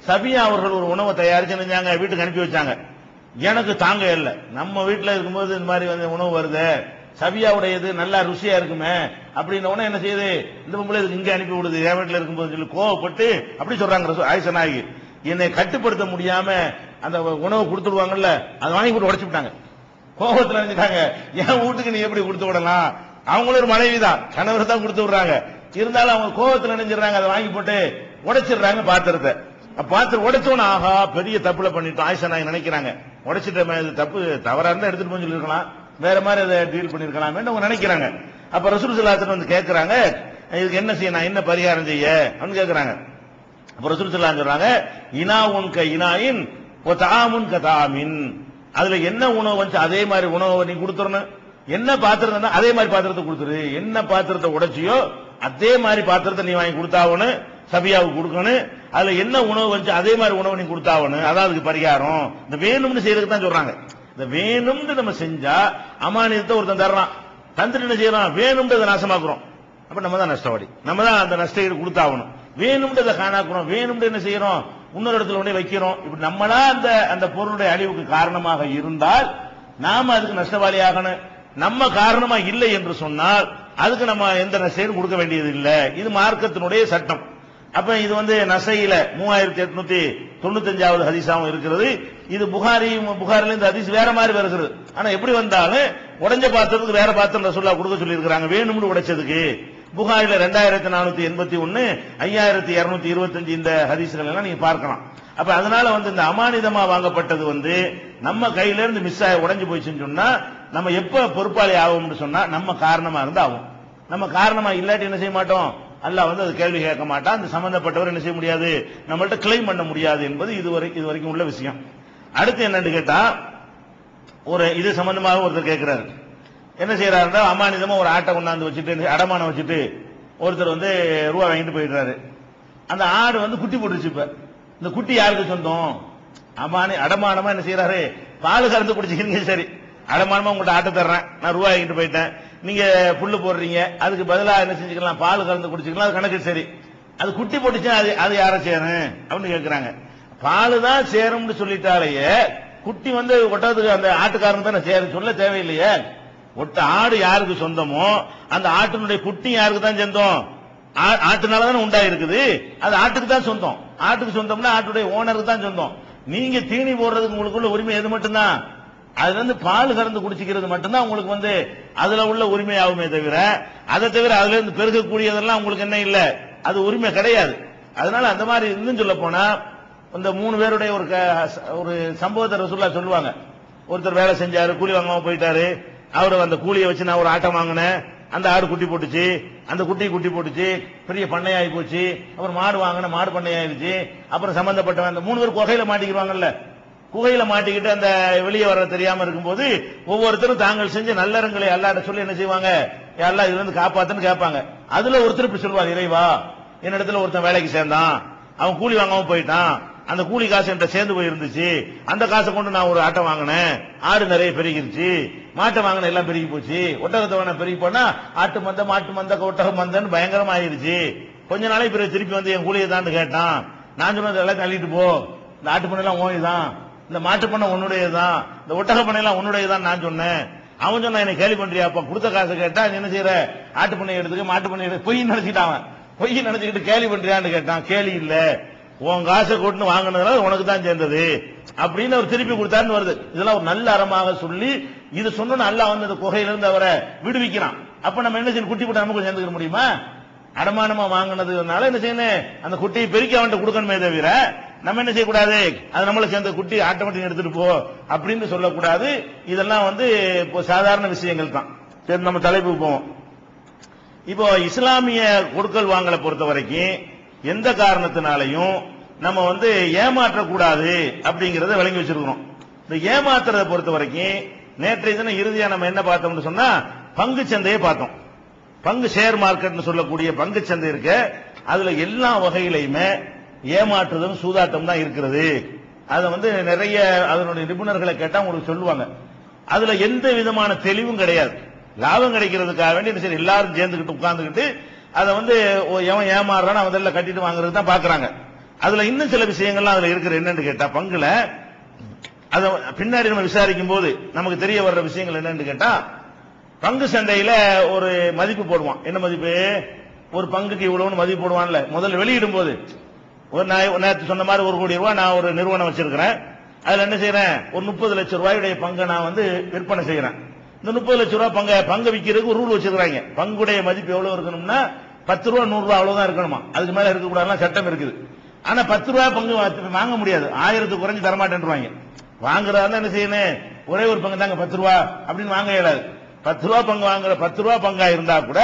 சபியா அவர்கள் ஒரு உணவை தயாரிச்சு செஞ்சாங்க, வீட்டுக்கு அனுப்பி வச்சாங்க. எனக்கு தாங்க இல்லை, நம்ம வீட்டில் இருக்கும்போது இந்த மாதிரி வந்து உணவு வருது, சபியாவுடையது நல்லா ருசியா இருக்குமே அப்படின்ன உடனே என்ன செய்யுது, இந்த பொம்பளை இங்க அனுப்பி விடுது என் வீட்டில் இருக்கும்போது சொல்லி கோவப்பட்டு அப்படி சொல்றாங்க ஆயிஷா நாயகி. என்னை கட்டுப்படுத்த முடியாம அந்த உணவு கொடுத்துடுவாங்கல்ல, அதை வாங்கி போட்டு உடைச்சு விட்டாங்க. கோபத்தில் நினைச்சிட்டாங்க, என் வீட்டுக்கு நீ எப்படி கொடுத்து விடலாம்? அவங்களும் ஒரு மனைவி தான், கணவர் தான் கொடுத்து விடுறாங்க. இருந்தாலும் அவங்க கோபத்தில் நினைச்சிடறாங்க, அதை வாங்கி போட்டு உடைச்சிடுறாங்க பாத்திரத்தை. பாத்திரம் உடைச்சோன்னு ஆஹா பெரிய தப்புல பண்ணிட்டோம் ஆயிஷா நாயகி நினைக்கிறாங்க. உடைச்சிட்ட தப்பு தவறா இருந்தா எடுத்துட்டு போய் சொல்லிருக்கலாம், வேற மாதிரி அதை டீல் பண்ணிருக்கலாம் அவங்க நினைக்கிறாங்க. அப்ப ரசூல் ஸல்லல்லாஹு அலைஹி வஸல்லம் வந்து கேட்கறாங்க, இதுக்கு என்ன செய்ய, நான் என்ன பரிகாரம் செய்ய அப்படின்னு கேட்கறாங்க. அப்ப ரசூல் ஸல்லல்லாஹு அலைஹி வஸல்லம் சொல்றாங்க, இனாவுன் க இனாயின் வ தஆமுன் க தஆமின், அதுல என்ன உணவு வந்து அதே மாதிரி உணவை நீ கொடுத்துறணும். என்ன பாத்திரம் அதே மாதிரி பாத்திரத்தை கொடுத்துரு, என்ன பாத்திரத்தை உடைச்சியோ அதே மாதிரி பாத்திரத்தை நீ வாங்கி கொடுத்தாவணும், சபியாவுக்கு கொடுக்கணும். அதுல என்ன உணவு வந்து அதே மாதிரி உணவு நீ கொடுத்தாவணும், அதான் அதுக்கு பரிகாரம். இந்த வேணும்னு செய்யறதுக்கு தான் சொல்றாங்க. இந்த வேணும்னு நம்ம செஞ்சா அமானியத்தை ஒருத்தன் தர்றான், தந்துட்டு என்ன செய்யறான், வேணும்ன்றதை நாசமாக்குறோம். அப்ப நம்ம தான் நஷ்டவாடி, நம்ம தான் அந்த நஷ்டஈடு கொடுத்தாகணும். வேணும்ன்றதை காணாக்குறோம், வேணும்னு என்ன செய்யறோம், இன்னொரு இடத்துல ஒண்ணே வைக்கிறோம். இப்படி நம்மளா அந்த பொருளுடைய அழிவுக்கு காரணமாக இருந்தால் நாம அதுக்கு நஷ்டவாளி ஆகணும். நம்ம காரணமா இல்லை என்று சொன்னால் அதுக்கு நம்ம எந்த நஷ்டம் கொடுக்க வேண்டியது இல்லை. இது மார்க்கத்தினுடைய சட்டம். அப்ப இது வந்து நசையில 3895வது ஹதீஸாவும் இருக்கிறது. இது புகாரில இந்த ஹதீஸ் வேற மாதிரி வருகிறது. ஆனா எப்படி வந்தாலும் உடைஞ்ச பாத்திரத்துக்கு வேற பாத்திரம் ரசூலுல்லாஹ் கொடுக்க சொல்லி இருக்கிறாங்க, வேணும்னு உடைச்சதுக்கு. புகாரில 2481, 5225 இந்த ஹதீஸ்கள் எல்லாம் நீங்க பார்க்கலாம். அப்ப அதனால வந்து இந்த அமானிதமா வாங்கப்பட்டது வந்து நம்ம கையில இருந்து மிஸ் ஆகி உடைஞ்சு போயிடுச்சுன்னு சொன்னா நம்ம எப்ப பொறுப்பாளி ஆகும்னு சொன்னா நம்ம காரணமா இருந்து ஆகும். நம்ம காரணமா இல்லாட்டி என்ன செய்ய மாட்டோம், அல்லாஹ் வந்து அது கேள்வி கேட்க மாட்டான். அந்த சம்பந்தப்பட்டவர் என்ன செய்ய முடியாது, நம்மள்ட்ட கிளைம் பண்ண முடியாது என்பது இதுவரைக்கும் உள்ள விஷயம். அடுத்து என்னன்னு கேட்டா, ஒரு இது சம்பந்தமாக ஒருத்தர் கேட்கிறாரு, என்ன செய்யறாருன்னா அமானிதமா ஒரு ஆட்டை கொண்டாந்து வச்சுட்டு அடமானம் வச்சுட்டு ஒருத்தர் வந்து ரூபா வாங்கிட்டு போயிடுறாரு. அந்த ஆடு வந்து குட்டி போட்டுருச்சு. இப்ப இந்த குட்டி யாருக்கு சொந்தம்? அடமானமா என்ன செய்யறாரு, பால் கறந்து குடிச்சிக்கிறீங்க, சரி அடமானமா உங்கள்கிட்ட ஆட்டை தர்றேன், நான் ரூபா வாங்கிட்டு போயிட்டேன், நீங்க புல்லு போடுறீங்க, அதுக்கு பதிலா என்ன செஞ்சுக்கலாம், பால் கறந்து குடிச்சிக்கலாம், அது கணக்கு சரி. அது குட்டி போட்டுச்சுன்னா அது யாரை சேரும் அப்படின்னு கேட்கிறாங்க. பால் தான் சேரும்னு சொல்லிட்டாலேயே குட்டி வந்து ஒட்டத்துக்கு அந்த ஆட்டுக்காரன் தான் சேரும் சொல்ல தேவையில்லையே. ஆடு யாருக்கு சொந்தமோ அந்த ஆட்டினுடைய குட்டி யாருக்கு தான் சொந்தம், ஆட்டுனாலதான் உண்டா இருக்குது, அது ஆட்டுக்கு தான் சொந்தம். ஆட்டுக்கு சொந்தம்னா ஆட்டுடைய ஓனருக்கு தான் சொந்தம். நீங்க தீனி போடுறதுக்கு உங்களுக்குள்ள உரிமை எது மட்டும்தான், அதுல இருந்து பால் கறந்து குடிச்சிக்கிறது மட்டும்தான் உங்களுக்கு வந்து அதுல உள்ள உரிமை ஆகுமே தவிர, அதை தவிர அதுல இருந்து பெருகக்கூடியதெல்லாம் உங்களுக்கு என்ன இல்லை, அது உரிமை கிடையாது. அதனால அந்த மாதிரி இன்னும் சொல்ல போனா இந்த 3 பேருடைய ஒரு சம்பவத்தை ரசூலுல்லாஹ் சொல்லுவாங்க. ஒருத்தர் வேலை செஞ்சாரு, கூலி வாங்காம போயிட்டாரு, அவரு அந்த கூலியை வச்சு நான் ஒரு ஆட்டை வாங்கினேன், அந்த ஆடு குட்டி போட்டுச்சு, அந்த குட்டி போட்டுச்சு, பெரிய பண்ணையாகி போச்சு. அப்புறம் மாடு வாங்கின, மாடு பண்ணையாயிருச்சு. அப்புறம் சம்பந்தப்பட்டவன் அந்த 3 பேர் கொகையில மாட்டிக்கிறாங்கல்ல, குகையில மாட்டிக்கிட்டு அந்த வெளியே வர தெரியாம இருக்கும்போது ஒவ்வொருத்தரும் தாங்கள் செஞ்ச நல்லறங்களை அல்லாஹ்ட்ட சொல்லி என்ன செய்வாங்க, அல்லாஹ் இதுல இருந்து காப்பாத்துன்னு கேட்பாங்க. அதுல ஒருத்தர் இப்படி சொல்வார், இறைவா என்னிடத்துல ஒருத்தன் வேலைக்கு சேர்ந்தான், அவன் கூலி வாங்காம போயிட்டான், அந்த கூலி காசு என்கிட்ட சேர்ந்து போயிருந்துச்சு, அந்த காசை கொண்டு நான் ஒரு ஆட்டை வாங்கினேன், ஆடு நிறைய பெருகிருச்சு, மாட்டை வாங்கின எல்லாம் பெருகி போச்சு, ஒட்டகத்தை வேணா பெருகி போனா ஆட்டு மந்த மாட்டு மந்த ஒட்டகம் மந்தன்னு பயங்கரமா ஆயிருச்சு. கொஞ்ச நாளைக்கு பிறகு திருப்பி வந்து என் கூலியை தான் கேட்டான். நான் சொன்னது எல்லாம் தள்ளிட்டு போ, இந்த ஆட்டு பண்ணை எல்லாம் ஓய்தான், இந்த மாட்டு பண்ணை உன்னுடையதான், இந்த ஒட்டக பண்ணை எல்லாம் உன்னுடையதான் நான் சொன்னேன். அவன் சொன்னா என்ன கேள்வி பண்றியாப்பா, கொடுத்த காசை கேட்டா நீ என்ன செய்யற, ஆட்டு பண்ணை எடுத்துக்க மாட்டு பண்ணை எடுத்து பொய் நினைச்சிட்டான், பொய் நினைச்சுக்கிட்டு கேள்வி பண்றியான்னு கேட்டான். கேள்வி இல்ல, உன் காசை கொண்டு வாங்கினதுனால உனக்கு தான் சேர்ந்தது அப்படின்னு அவர் திருப்பி கொடுத்தாருன்னு வருது. இதெல்லாம் ஒரு நல்ல அறமாக சொல்லி இது சொன்ன அல்லாஹ் வந்து அந்த குகையிலிருந்து அவரை விடுவிக்கிறான். அப்ப நம்ம என்ன செய்யணும், குட்டி போட்டு நமக்கு சேர்ந்துக்க முடியுமா? அடமானமா வாங்கினதுனால என்ன செய்யணும், அந்த குட்டியை பெருக்கி அவன்கிட்ட கொடுக்கணுமே தவிர நம்ம என்ன செய்யக்கூடாது, அது நம்மள சேர்ந்த குட்டி ஆட்டோமேட்டிக் எடுத்துட்டு போ அப்படின்னு சொல்லக்கூடாது. இதெல்லாம் வந்து இப்போ சாதாரண விஷயங்கள் தான். சரி, நம்ம தலைப்புக்கு போவோம். இப்போ இஸ்லாமிய கொடுக்கல் வாங்கலை பொறுத்த வரைக்கும் எந்த காரணத்தினாலையும் நம்ம வந்து ஏமாற்றக்கூடாது அப்படிங்கறத விளங்கி வச்சிருக்கிறோம். இந்த ஏமாத்துறதை பொறுத்த வரைக்கும் நேற்றைய தினம் இறுதியா நம்ம என்ன பார்த்தோம்னு சொன்னா பங்கு சந்தையை பார்த்தோம். பங்கு ஷேர் மார்க்கெட்னு சொல்லக்கூடிய பங்கு சந்தை இருக்க, அதுல எல்லா வகையிலையுமே ஏமாற்றுதலும் சூதாட்டம் தான் இருக்கிறது. அதை வந்து நிறைய அதனுடைய நிபுணர்களை கேட்டா உங்களுக்கு சொல்லுவாங்க. அதுல எந்த விதமான தெளிவும் கிடையாது. லாபம் கிடைக்கிறதுக்காக வேண்டி என்ன செய்ய எல்லாரும் சேர்ந்துக்கிட்டு உட்கார்ந்துக்கிட்டு அதை வந்து எவன் ஏமாறுறான்னு அவன் கட்டிட்டு வாங்குறது தான் பாக்குறாங்க. அதுல இன்னும் சில விஷயங்கள்லாம் அதுல இருக்கிற என்னன்னு கேட்டா பங்குல அதை பின்னாடி நம்ம விசாரிக்கும் போது நமக்கு தெரிய வர்ற விஷயங்கள் என்னன்னு கேட்டா, பங்கு சந்தையில ஒரு மதிப்பு போடுவான். என்ன மதிப்பு? ஒரு பங்குக்கு இவ்வளவுன்னு மதிப்பு போடுவான்ல முதல்ல வெளியிடும் போது. ஒரு நேற்று சொன்ன மாதிரி 1 கோடி ரூபாய் நான் ஒரு நிறுவனம் வச்சிருக்கிறேன், அதுல என்ன செய்யறேன், ஒரு 30 லட்சம் ரூபாயுடைய பங்கை நான் வந்து விற்பனை செய்யறேன். இந்த 30 லட்சம் ரூபாய் பங்கு விற்கிறதுக்கு ஒரு ரூல் வச்சிருக்காங்க. பங்குடைய மதிப்பு எவ்வளவு இருக்கணும்னா 10 ரூபா 100 ரூபா அவ்வளவுதான் இருக்கணுமா, அதுக்கு மேல இருக்கக்கூடாது சட்டம் இருக்குது. ஆனா 10 ரூபாய் பங்கு வாங்க முடியாது, 1000 குறைஞ்சு தரமாட்டேன்றாங்க. வாங்குறதா என்ன செய்யணும், ஒரே ஒரு பங்கு தாங்க 10 ரூபா அப்படின்னு வாங்க இயலாது. 10 ரூபா பங்கு வாங்குற 10 ரூபா பங்கா இருந்தா கூட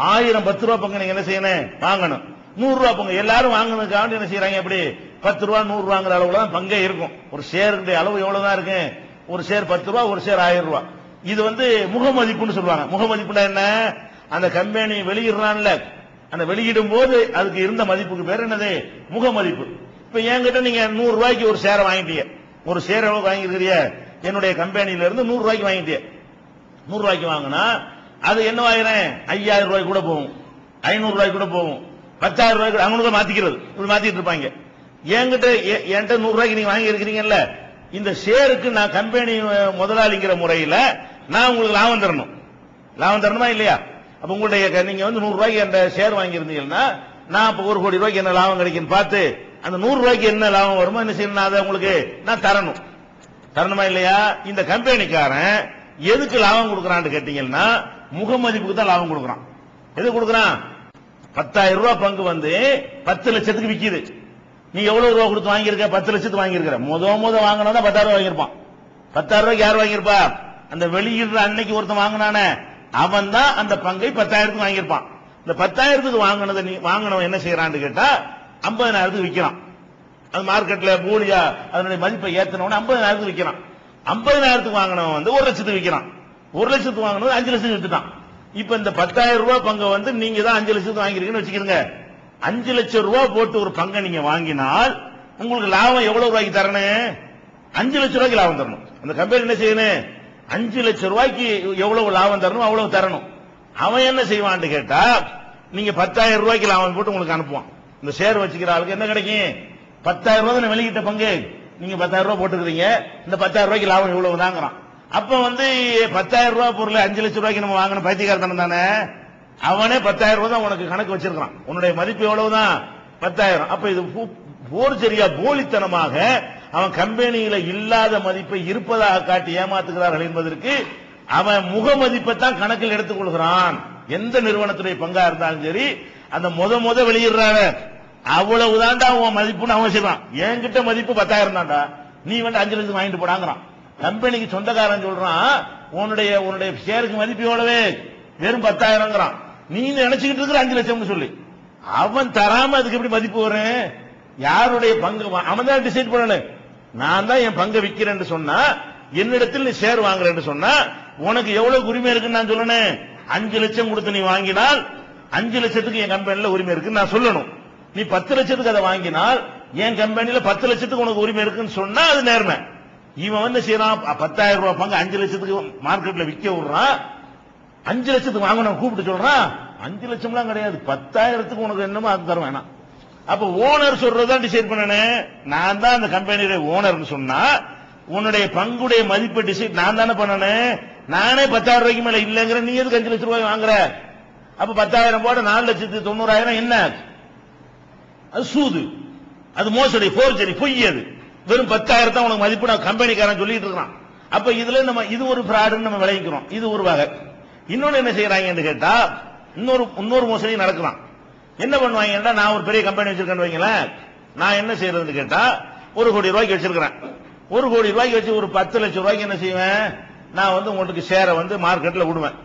1000 10 ரூபா பங்கு நீங்க என்ன செய்யணும், வாங்கணும். 100 ரூபா பங்கு எல்லாரும் வாங்கினதுக்காக என்ன செய்யறாங்க, எப்படி 10 ரூபா 100 ரூபாங்கிற அளவுல தான் பங்கே இருக்கும். ஒரு ஷேருடைய அளவு எவ்வளவுதான் இருக்கு, ஒரு ஷேர் 10 ரூபா, ஒரு ஷேர் 1000 ரூபாய். இது வந்து முகமதிப்புன்னு சொல்லுவாங்க. முகமதிப்புனா என்ன, அந்த கம்பெனி வெளியிடுறான்ல, அந்த வெளியிடும் போது அதுக்கு இருந்த மதிப்புக்கு பேர் என்னது, முகமதிப்பு. இப்ப என்கிட்ட நீங்க 100 ரூபாய்க்கு ஒரு ஷேரை வாங்கிட்டீங்க, ஒரு ஷேர் எவ்வளவு வாங்கிருக்கிறிய, என்னுடைய கம்பெனியில இருந்து 100 ரூபாய்க்கு வாங்கிட்டீங்க. 100 ரூபாய்க்கு வாங்கினா அது என்ன வாங்குறேன், 5000 ரூபாய்க்கு கூட போகும், 500 ரூபாய்க்கு கூட போகும், 10,000 ரூபாய்க்கு அவங்களுக்கு மாத்திக்கிறது, இப்படி மாத்திட்டு இருப்பாங்க. என்கிட்ட 100 ரூபாய்க்கு நீங்க வாங்கி இருக்கிறீங்கல்ல, இந்த ஷேருக்கு நான் கம்பெனி முதலாளிங்கிற முறையில நான் உங்களுக்கு லாபம் தரணும். லாபம் தரணுமா இல்லையா? அப்ப உங்களுடைய நீங்க வந்து 100 ரூபாய்க்கு அந்த ஷேர் வாங்கியிருந்தீங்கன்னா நான் இப்ப 1 கோடி ரூபாய்க்கு என்ன லாபம் கிடைக்குன்னு பார்த்து அந்த 100 ரூபாய்க்கு என்ன லாபம் வருமோ என்ன செய்யணும், அதை உங்களுக்கு நான் தரணும். தரணுமா இல்லையா? இந்த கம்பெனிக்காரன் எதுக்கு லாபம் கொடுக்கறான்னு கேட்டீங்கன்னா முகமதிப்புக்கு தான் லாபம் கொடுக்கறான். எது கொடுக்கறான்? 10,000 ரூபாய் பங்கு வந்து 10 லட்சத்துக்கு விக்குது. நீ எவ்வளவு ரூபா கொடுத்து வாங்கியிருக்க, 10 லட்சத்துக்கு வாங்கியிருக்கிற. முத வாங்கினா 10,000 ரூபாய் வாங்கியிருப்பான். 10,000 ரூபாய்க்கு யார் வாங்கியிருப்பா, அந்த வெளியிடுற அன்னைக்கு ஒருத்தன் வாங்கினானே அவன் தான் அந்த பங்கை 10,000க்கு வாங்கியிருப்பான். இந்த 10,000க்கு வாங்கினதை நீ வாங்கினவன் என்ன செய்யறான்னு கேட்டா 50,000க்கு விற்கிறான். அது மார்க்கெட்ல போலியா அதனுடைய மதிப்பை ஏத்தனவன 50,000க்கு விற்கிறான். 50,000க்கு வாங்கினவன் வந்து 1 லட்சத்துக்கு விற்கிறான். 1 லட்சத்துக்கு வாங்கினது 5 லட்சத்துக்கு வித்துட்டான். இப்ப இந்த 10,000 ரூபாய் பங்கை வந்து நீங்க தான் 5 லட்சத்துக்கு வாங்கிருக்கீங்கன்னு வச்சுக்கிறீங்க. 5 லட்சம் ரூபாய் போட்டு ஒரு பங்கை நீங்க வாங்கினால் உங்களுக்கு லாபம் எவ்வளவு ரூபாய்க்கு தரணும், 5 லட்சம் ரூபாய்க்கு லாபம் தரணும். அந்த கம்பெனி என்ன செய்யணும், 5 லட்சம் ரூபாய்க்கு எவ்வளவு லாபம் தரணும் அவ்வளவு தரணும். அவன் என்ன செய்வான்னு கேட்டா நீங்க 10,000 ரூபாய்க்கு லாபம் போட்டு உங்களுக்கு அனுப்புவான். இந்த ஷேர் வச்சுக்கிற ஆளுக்கு என்ன கிடைக்கும், 10,000 ரூபாய் வெளியிட்ட பங்கு நீங்க 10,000 ரூபாய் போட்டுக்கிறீங்க, இந்த 10,000 ரூபாய்க்கு லாபம் இவ்வளவு தாங்கிறான். அப்ப வந்து 10,000 ரூபாய் பொருள் 5 லட்சம் ரூபாய்க்கு நம்ம வாங்கின பைத்தியக்காரத்தனம் தானே. அவனே 10,000 ரூபாய் தான் உனக்கு கணக்கு வச்சிருக்கான். உன்னுடைய மதிப்பு எவ்வளவுதான் 10,000. அப்ப இது போர்ஜரியா போலித்தனமாக அவன் கம்பெனியில இல்லாத மதிப்பை இருப்பதாக காட்டி ஏமாத்துகிறார்கள் என்பதற்கு அவன் முக மதிப்பை தான் கணக்கில் எடுத்துக் கொள்கிறான். எந்த நிறுவனத்துடைய பங்கா இருந்தாலும் சரி அந்த முத வெளியிடுறாங்க அவ்வளவுதான்டா உன் மதிப்புன்னு அவன் செய்வான். என்கிட்ட மதிப்பு 10,000 தான்டா, நீ வந்து 5 லட்சம் வாங்கிட்டு போடாங்கிறான். கம்பெனிக்கு சொந்தக்காரன் சொல்றான் உன்னுடைய ஷேருக்கு மதிப்பு எவ்வளவு, வெறும் 10,000ங்கிறான். நீ நினைச்சுக்கிட்டு இருக்கிற 5 லட்சம்னு சொல்லி அவன் தராம அதுக்கு எப்படி மதிப்பு வரும்? யாருடைய பங்கு அவன் தான் டிசைட் பண்ணணும். நான் தான் என் பங்கை விக்கிறேன்னு சொன்னா, என்னிடத்தில் நீ ஷேர் வாங்குறேன்னு சொன்னா, உனக்கு எவ்வளவு உரிமை இருக்குன்னு நான் சொல்லணும். 5 லட்சம் கொடுத்து நீ வாங்கினால் 5 லட்சத்துக்கு என் கம்பெனில உரிமை இருக்குன்னு நான் சொல்லணும். நீ 10 லட்சத்துக்கு அதை வாங்கினால் என் கம்பெனில 10 லட்சத்துக்கு உனக்கு உரிமை இருக்குன்னு சொன்னா அது நேர்மை. இவன் வந்து செய்யறான் 10,000 ரூபாய் பங்கு 5 லட்சத்துக்கு மார்க்கெட்ல விற்க விடுறான். 5 லட்சத்துக்கு வாங்கணும் கூப்பிட்டு சொல்றான். 5 லட்சம்லாம் கிடையாது, 10,000த்துக்கு உனக்கு என்னமோ அது தர வேணாம். அப்ப ஓனர் சொல்றதான் டிசைட் பண்ணனே. நான் தான் அந்த கம்பெனியுடைய ஓனர்னு சொன்னா உன்னுடைய பங்குடைய மதிப்பை டிசைட் நான் தானே பண்ணனேன். நானே 10,000 ரூபாய்க்கு மேல இல்லங்கிற, நீ எதுக்கு 5 லட்சம் ரூபாய் வாங்குற? அப்ப 10,000 போட 4,90,000 என்ன? அது சூது, அது மோசடி, போர்ஜரி, பொய். அது வெறும் 10,000 தான் உனக்கு மதிப்பு நான் கம்பெனிக்காரன் சொல்லிட்டு இருக்கான். அப்ப இதுல நம்ம இது ஒரு ஃப்ராடுன்னு நம்ம விளைவிக்கிறோம். இது ஒரு வகை. இன்னொன்னு என்ன செய்யறாங்கன்னு கேட்டா, இன்னொரு மோசடி நடக்கலாம். என்ன பண்ணுவாங்கன்னா, நான் ஒரு பெரிய கம்பெனி வச்சிருக்கேன்னு வைங்களேன், நான் என்ன செய்யறதுன்னு கேட்டா, 1 கோடி ரூபாய்க்கு வச்சிருக்கிறேன். 1 கோடி ரூபாய்க்கு வச்சு ஒரு 10 லட்சம் ரூபாய்க்கு என்ன செய்வேன், நான் வந்து உங்களுக்கு ஷேரை வந்து மார்க்கெட்ல விடுவேன்.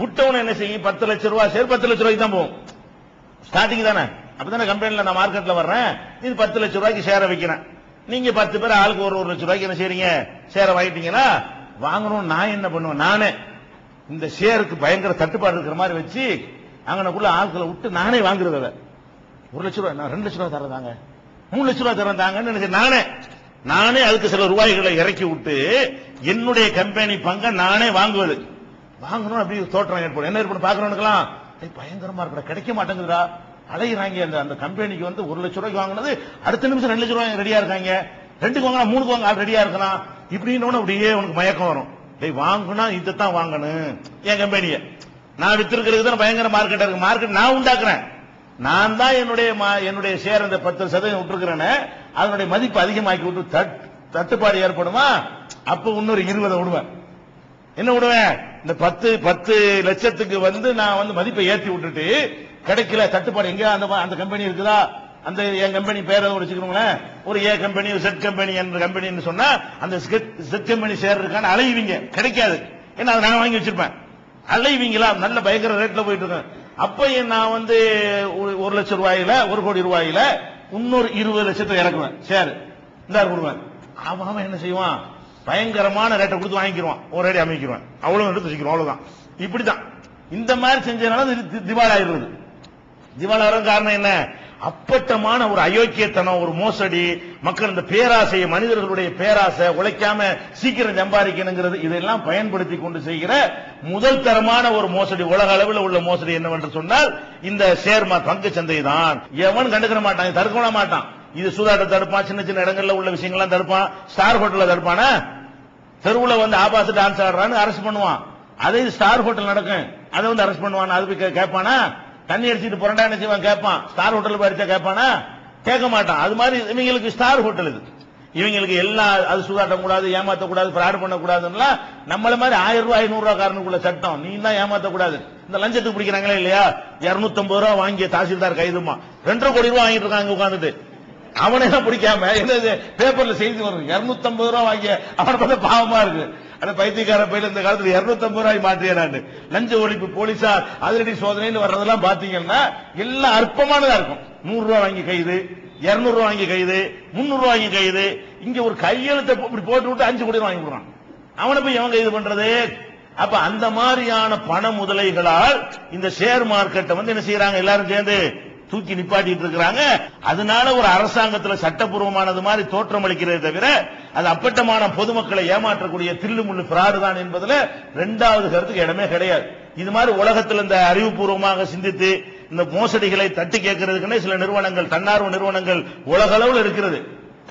விட்டவன என்ன செய்யும், 10 லட்சம் ரூபாய் ஷேர் 10 லட்சம் ரூபாய்க்கு தான் போகும். ஸ்டார்டிங் தானே, அப்பதானே கம்பெனில நான் மார்க்கெட்ல வர்றேன். இது 10 லட்சம் ரூபாய்க்கு ஷேரை வைக்கிறேன். நீங்க 10 பேர் ஆளுக்கு 1 லட்சம் ரூபாய்க்கு என்ன செய்றீங்க, ஷேரை வாங்கிட்டீங்களா? வாங்கணும். நான் என்ன பண்ணுவேன், நானே இந்த ஷேருக்கு பயங்கர தட்டுப்பாடு இருக்கிற மாதிரி வச்சு அங்கனக்குள்ள ஆட்களை விட்டு நானே வாங்குறது. 1 லட்சம் ரூபாய், நான் 2 லட்சம் ரூபாய் தரதாங்க, 3 லட்சம் ரூபாய் தரதாங்கன்னு நானே அதுக்கு சில ரூபாய்களை இறக்கி விட்டு என்னுடைய கம்பெனி பங்கை நானே வாங்குவது. வாங்கணும் அப்படி தோற்றம் ஏற்படும். என்ன ஏற்படும் பாக்குறவனுக்கெல்லாம், பயங்கரமா இருக்கா, கிடைக்க மாட்டேங்குதுடா, அலையிறாங்க. அந்த கம்பெனிக்கு வந்து 1 லட்சம் ரூபாய்க்கு வாங்கினது அடுத்த நிமிஷம் 2 லட்சம் ரூபாய் ரெடியா இருக்காங்க, 2க்கு வாங்கினா 3க்கு வாங்க ரெடியா இருக்கலாம். இப்படின்னு அப்படியே உனக்கு மயக்கம் வரும். வாங்கினா இதைத்தான் வாங்கணும். என் கம்பெனியை நான் வித்திருக்கிறது தான் பயங்கர மார்க்கெட் இருக்கு. மார்க்கெட் நான் உண்டாக்குறேன். நான் தான் என்னுடைய ஷேர் அந்த 10% விட்டுருக்கிறேன்னு அதனுடைய மதிப்பு அதிகமாக்கி விட்டு தட்டுப்பாடு ஏற்படுமா? அப்ப இன்னொரு 20 விடுவேன். என்ன விடுவேன், இந்த 10 லட்சத்துக்கு வந்து நான் வந்து மதிப்பை ஏற்றி விட்டுட்டு கிடைக்கல, தட்டுப்பாடு எங்க அந்த கம்பெனி இருக்குதா, அந்த என் கம்பெனி பேரை வச்சுக்கிறோங்களேன், ஒரு ஏ கம்பெனி, செட் கம்பெனி என்ற கம்பெனி சொன்னா அந்த செட் கம்பெனி ஷேர் இருக்கான்னு அலைவீங்க, கிடைக்காது. ஏன்னா அதை நான் வாங்கி வச்சிருப்பேன். அலைவீங்களா, நல்ல பயங்கர ரேட்ல போயிட்டு இருக்கேன். அப்ப நான் வந்து 1 லட்சம் ரூபாயில, 1 கோடி ரூபாயில இன்னொரு 20 லட்சத்தை இறக்குவேன் ஷேர், இந்த கொடுவேன். அவன் என்ன செய்வான், பயங்கரமான ரேட்டை கொடுத்து வாங்கிடுவான், ஒரு அடி அமைக்கிடுவான், அவ்வளவு எடுத்து வச்சுக்கிறோம், அவ்வளவுதான். இப்படிதான் இந்த மாதிரி செஞ்சதுனால திவாலாயிருது. திவாலாகிற காரணம் என்ன, அப்பட்டமான ஒரு அயோக்கியத்தனம், ஒரு மோசடி, மக்கள் இந்த பேராசையை, மனிதர்களுடைய பேராசை, உழைக்காம சீக்கிரம் சம்பாதிக்கணுங்கிறது, இதெல்லாம் பயன்படுத்தி கொண்டு செய்கிற முதல் தரமான ஒரு மோசடி, உலக அளவில் உள்ள மோசடி என்னவென்று சொன்னால் இந்த ஷேர் பங்கு சந்தை தான். எவன் கண்டுக்கிற மாட்டான், தடுக்க மாட்டான். இது சூதாட்ட தடுப்பான், சின்ன சின்ன இடங்கள்ல உள்ள விஷயங்கள்லாம் தடுப்பான். ஸ்டார் ஹோட்டல்ல தடுப்பானா, தெருவுல வந்து ஆபாச டான்ஸ் ஆடுறான்னு அரெஸ்ட் பண்ணுவான். அதே ஸ்டார் ஹோட்டல் நடக்கும், அதை வந்து அரெஸ்ட் பண்ணுவான். அது கேட்பானா, தண்ணி அடிச்சுட்டு புரண்டா என்ன செய்வான் கேட்பான். ஸ்டார் ஹோட்டல் படிச்சா கேட்பானா, கேட்க மாட்டான். அது மாதிரி இவங்களுக்கு ஸ்டார் ஹோட்டல் இது, இவங்களுக்கு எல்லாம் அது சூதாட்டம் கூடாது, ஏமாத்தக்கூடாது, ஃப்ராட் பண்ணக்கூடாதுன்னா நம்மள மாதிரி 1000 ரூபாய் 500 ரூபாய் காரனுக்குள்ள சட்டம். நீ தான் ஏமாத்தக்கூடாது. இந்த லஞ்சத்துக்கு பிடிக்கிறாங்களே இல்லையா, 250 ரூபாய் வாங்கிய தாசில்தார் கைதுமா 2.5 கோடி ரூபாய் வாங்கிட்டு இருக்காங்க உட்காந்துட்டு. அவனே பிடிக்காம என்னது பேப்பர்ல செய்தி வரும், 250 ரூபாய் வாங்கிய அவனை பார்த்தா பாவமா இருக்கு. அந்த பைத்தியக்கார பையில இந்த காலத்துல 250 ரூபாய் மாற்றியாண்டு லஞ்ச ஒழிப்பு போலீசார் அதிரடி சோதனைன்னு வர்றதெல்லாம் பாத்தீங்கன்னா எல்லாம் அற்பமானதா இருக்கும். 100 ரூபாய் வாங்கி கைது, 200 ரூபாய் வாங்கி கைது, 300 ரூபாய் வாங்கி கைது. இங்க ஒரு கையெழுத்தை இப்படி போட்டு விட்டு 5 கோடி வாங்கி விடுறான். அவனை போய் எவன் கைது பண்றது? அப்ப அந்த மாதிரியான பண முதலைகளால் இந்த ஷேர் மார்க்கெட்டை வந்து என்ன செய்யறாங்க, எல்லாரும் சேர்ந்து தூக்கி நிப்பாட்டிட்டு இருக்கிறாங்க. அதனால ஒரு அரசாங்கத்தில் சட்டப்பூர்வமானது மாதிரி தோற்றம் அளிக்கிறதே தவிர அது அப்பட்டமான பொதுமக்களை ஏமாற்றக்கூடிய தில்லுமுள்ளு பிராடு தான் என்பதுல 2வது கருத்துக்கு இடமே கிடையாது. இது மாதிரி உலகத்தில் இந்த அறிவுபூர்வமாக சிந்தித்து இந்த மோசடிகளை தட்டி கேட்கறதுக்குன்னே சில நிறுவனங்கள், தன்னார்வ நிறுவனங்கள் உலக அளவில் இருக்கிறது.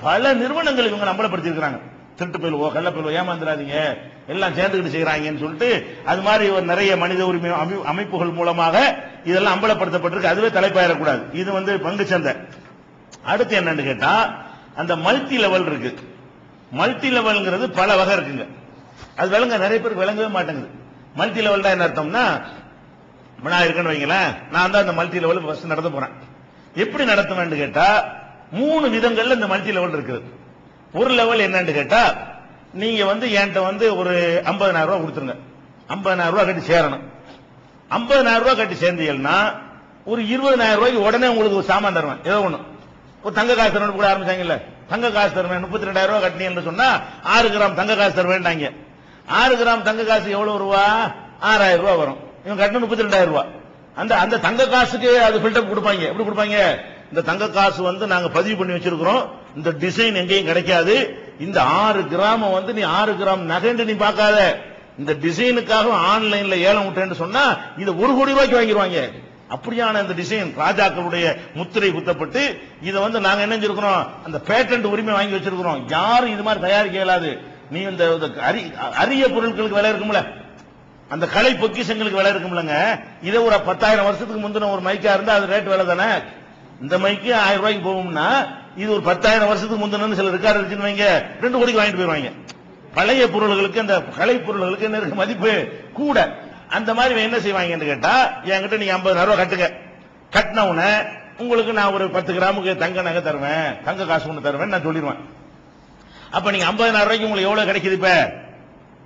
பல நிறுவனங்கள் இவங்க அம்பலப்படுத்தி இருக்கிறாங்க. திருட்டு பயிலுவோ, கள்ள பயிலுவோ, ஏமாந்துடாதீங்க, எல்லாம் சேர்ந்துக்கிட்டு செய்யறாங்கன்னு சொல்லிட்டு அது மாதிரி நிறைய மனித உரிமை அமைப்புகள் மூலமாக இதெல்லாம் அம்பலப்படுத்தப்பட்டிருக்கு. அதுவே தலைப்பாயிடக்கூடாது. இது வந்து பங்கு சந்தை. அடுத்து என்னன்னு கேட்டா, அந்த மல்டி லெவல் இருக்கு. மல்டி லெவல்ங்கிறது பல வகை இருக்குங்க. அது விளங்க நிறைய பேருக்கு விளங்கவே மாட்டேங்குது. மல்டி லெவல் தான் என்ன அர்த்தம்னா, நான் இருக்கேன்னு வைங்களேன், நான் தான் இந்த மல்டி லெவல் ஃபர்ஸ்ட் நடத்த போறேன். எப்படி நடத்துவேன்னு கேட்டா, 3 விதங்கள்ல இந்த மல்டி லெவல் இருக்குது. ஒரு லெவல் என்னன்னு கேட்டா, நீங்க வந்து என்கிட்ட வந்து ஒரு 50,000 ரூபாய் கொடுத்துருங்க, 50,000 ரூபாய் கட்டி சேரணும். 50,000 ரூபாய் கட்டி சேர்ந்தீங்கன்னா ஒரு 20,000 ரூபாய்க்கு உடனே உங்களுக்கு ஒரு சாமான் தருவேன். ஏதோ ஒண்ணு, ஒரு தங்க காசு கூட ஆரம்பிச்சாங்கல்ல, தங்க காசு தருவேன், 32,000 ரூபாய் கட்டினி என்று சொன்னா 6 கிராம் தங்க காசு தருவேன்டாங்க. 6 கிராம் தங்க காசு எவ்வளவு ரூபா? 6,000 ரூபாய் வரும். இவன் கட்டணும் 32,000 ரூபாய். அந்த தங்க காசுக்கு அது பில்டப் கொடுப்பாங்க. எப்படி கொடுப்பாங்க? இந்த தங்க காசு நாங்க பதிவு பண்ணி வச்சிருக்கிறோம், இந்த டிசைன் எங்கேயும் கிடைக்காது, இந்த 6 கிராம் நீ 6 கிராம் நகைன்னு நீ பார்க்காத, இந்த டிசைனுக்காக ஆன்லைன்ல ஏலம் விட்டேன்னு சொன்னா இதை 1 கோடி ரூபாய்க்கு வாங்கிடுவாங்க. அப்படியான இந்த டிசைன் ராஜாக்களுடைய முத்திரை குத்தப்பட்டு இதை நாங்க என்ன செஞ்சிருக்கிறோம், அந்த பேட்டன்ட் உரிமை வாங்கி வச்சிருக்கிறோம். யாரும் இது மாதிரி தயாரிக்க இயலாது. நீ இந்த அரிய பொருட்களுக்கு விலை இருக்கும்ல, அந்த கலை பொக்கிஷங்களுக்கு விலை இருக்கும்லங்க, இதை ஒரு 10,000 வருஷத்துக்கு முந்தின ஒரு மைக்கா இருந்தா அது ரேட் விலை தானே. இந்த மைக்கு 1000 ரூபாய்க்கு போகும்னா இது ஒரு 10,000 வருஷத்துக்கு முந்தின சில ரெக்கார்டு இருந்துச்சுன்னு வைங்க, 2 கோடிக்கு வாங்கிட்டு போயிருவாங்க. பழைய பொருள்களுக்கு அந்த கலை பொருள்களுக்கு என்ன இருக்கு மதிப்பு கூட. அந்த மாதிரி என்ன செய்வாங்கன்னு கேட்டா, என்கிட்ட நீங்க 50,000 ரூபாய் கட்டுங்க, கட்டினவுன உங்களுக்கு நான் ஒரு 10 கிராமுக்கு தங்க நகை தருவேன், தங்க காசு ஒண்ணு தருவேன் நான் சொல்லிடுவேன். அப்ப நீங்க 50,000 ரூபாய்க்கு உங்களுக்கு எவ்வளவு கிடைக்குது? இப்ப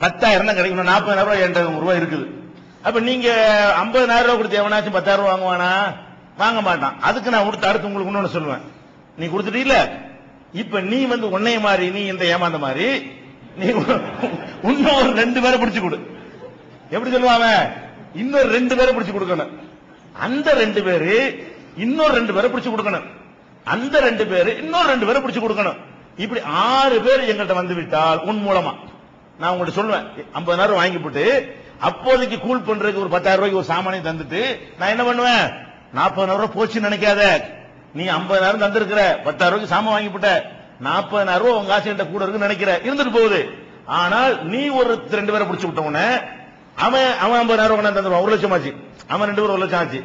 10,000 தான் கிடைக்கும். 40,000 ரூபாய் என்கிட்ட ரூபாய் இருக்குது. அப்ப நீங்க 50,000 ரூபாய் கொடுத்து எவனாச்சும் 10,000 ரூபாய் வாங்குவானா? வாங்க மாட்டான். அதுக்கு நான் அடுத்து உங்களுக்கு இன்னொன்னு சொல்லுவேன், நீ கொடுத்துட்டீல, இப்ப நீ உன்னைய மாதிரி நீ இந்த ஏமாந்த மாதிரி நீ இன்னொரு 2 பேரை பிடிச்சு கொடு. எப்படி சொல்லுவாங்க? இன்னொரு 2 பேரை பிடிச்சு கொடுக்கணும். அந்த 2 பேரு இன்னொரு 2 பேரை பிடிச்சு கொடுக்கணும். அந்த 2 பேரு இன்னொரு 2 பேரை பிடிச்சு கொடுக்கணும். இப்படி 6 பேர் எங்கள்கிட்ட வந்து விட்டால் உன் மூலமா நான் உங்கள்கிட்ட சொல்லுவேன், 50,000 வாங்கி போட்டு அப்போதைக்கு கூல் பண்றதுக்கு ஒரு 10,000 ரூபாய்க்கு ஒரு சாமானை தந்துட்டு நான் என்ன பண்ணுவேன், 40,000 ரூபாய் போச்சுன்னு நினைக்காத, நீ 50,000 தந்திருக்கிற, 10,000 ரூபாய்க்கு சாமான் வாங்கி போட்ட, 40,000 ரூபாய் உங்க ஆசை கூட இருக்கு நினைக்கிற, இருந்துட்டு போகுது. ஆனால் நீ ஒரு 2 பேரை பிடிச்சு விட்டவன அவன் 50,000 ரூபாய் தந்துருவான், 1 லட்சம் ஆச்சு. அவன் 2 பேரும் 1 லட்சம் ஆச்சு.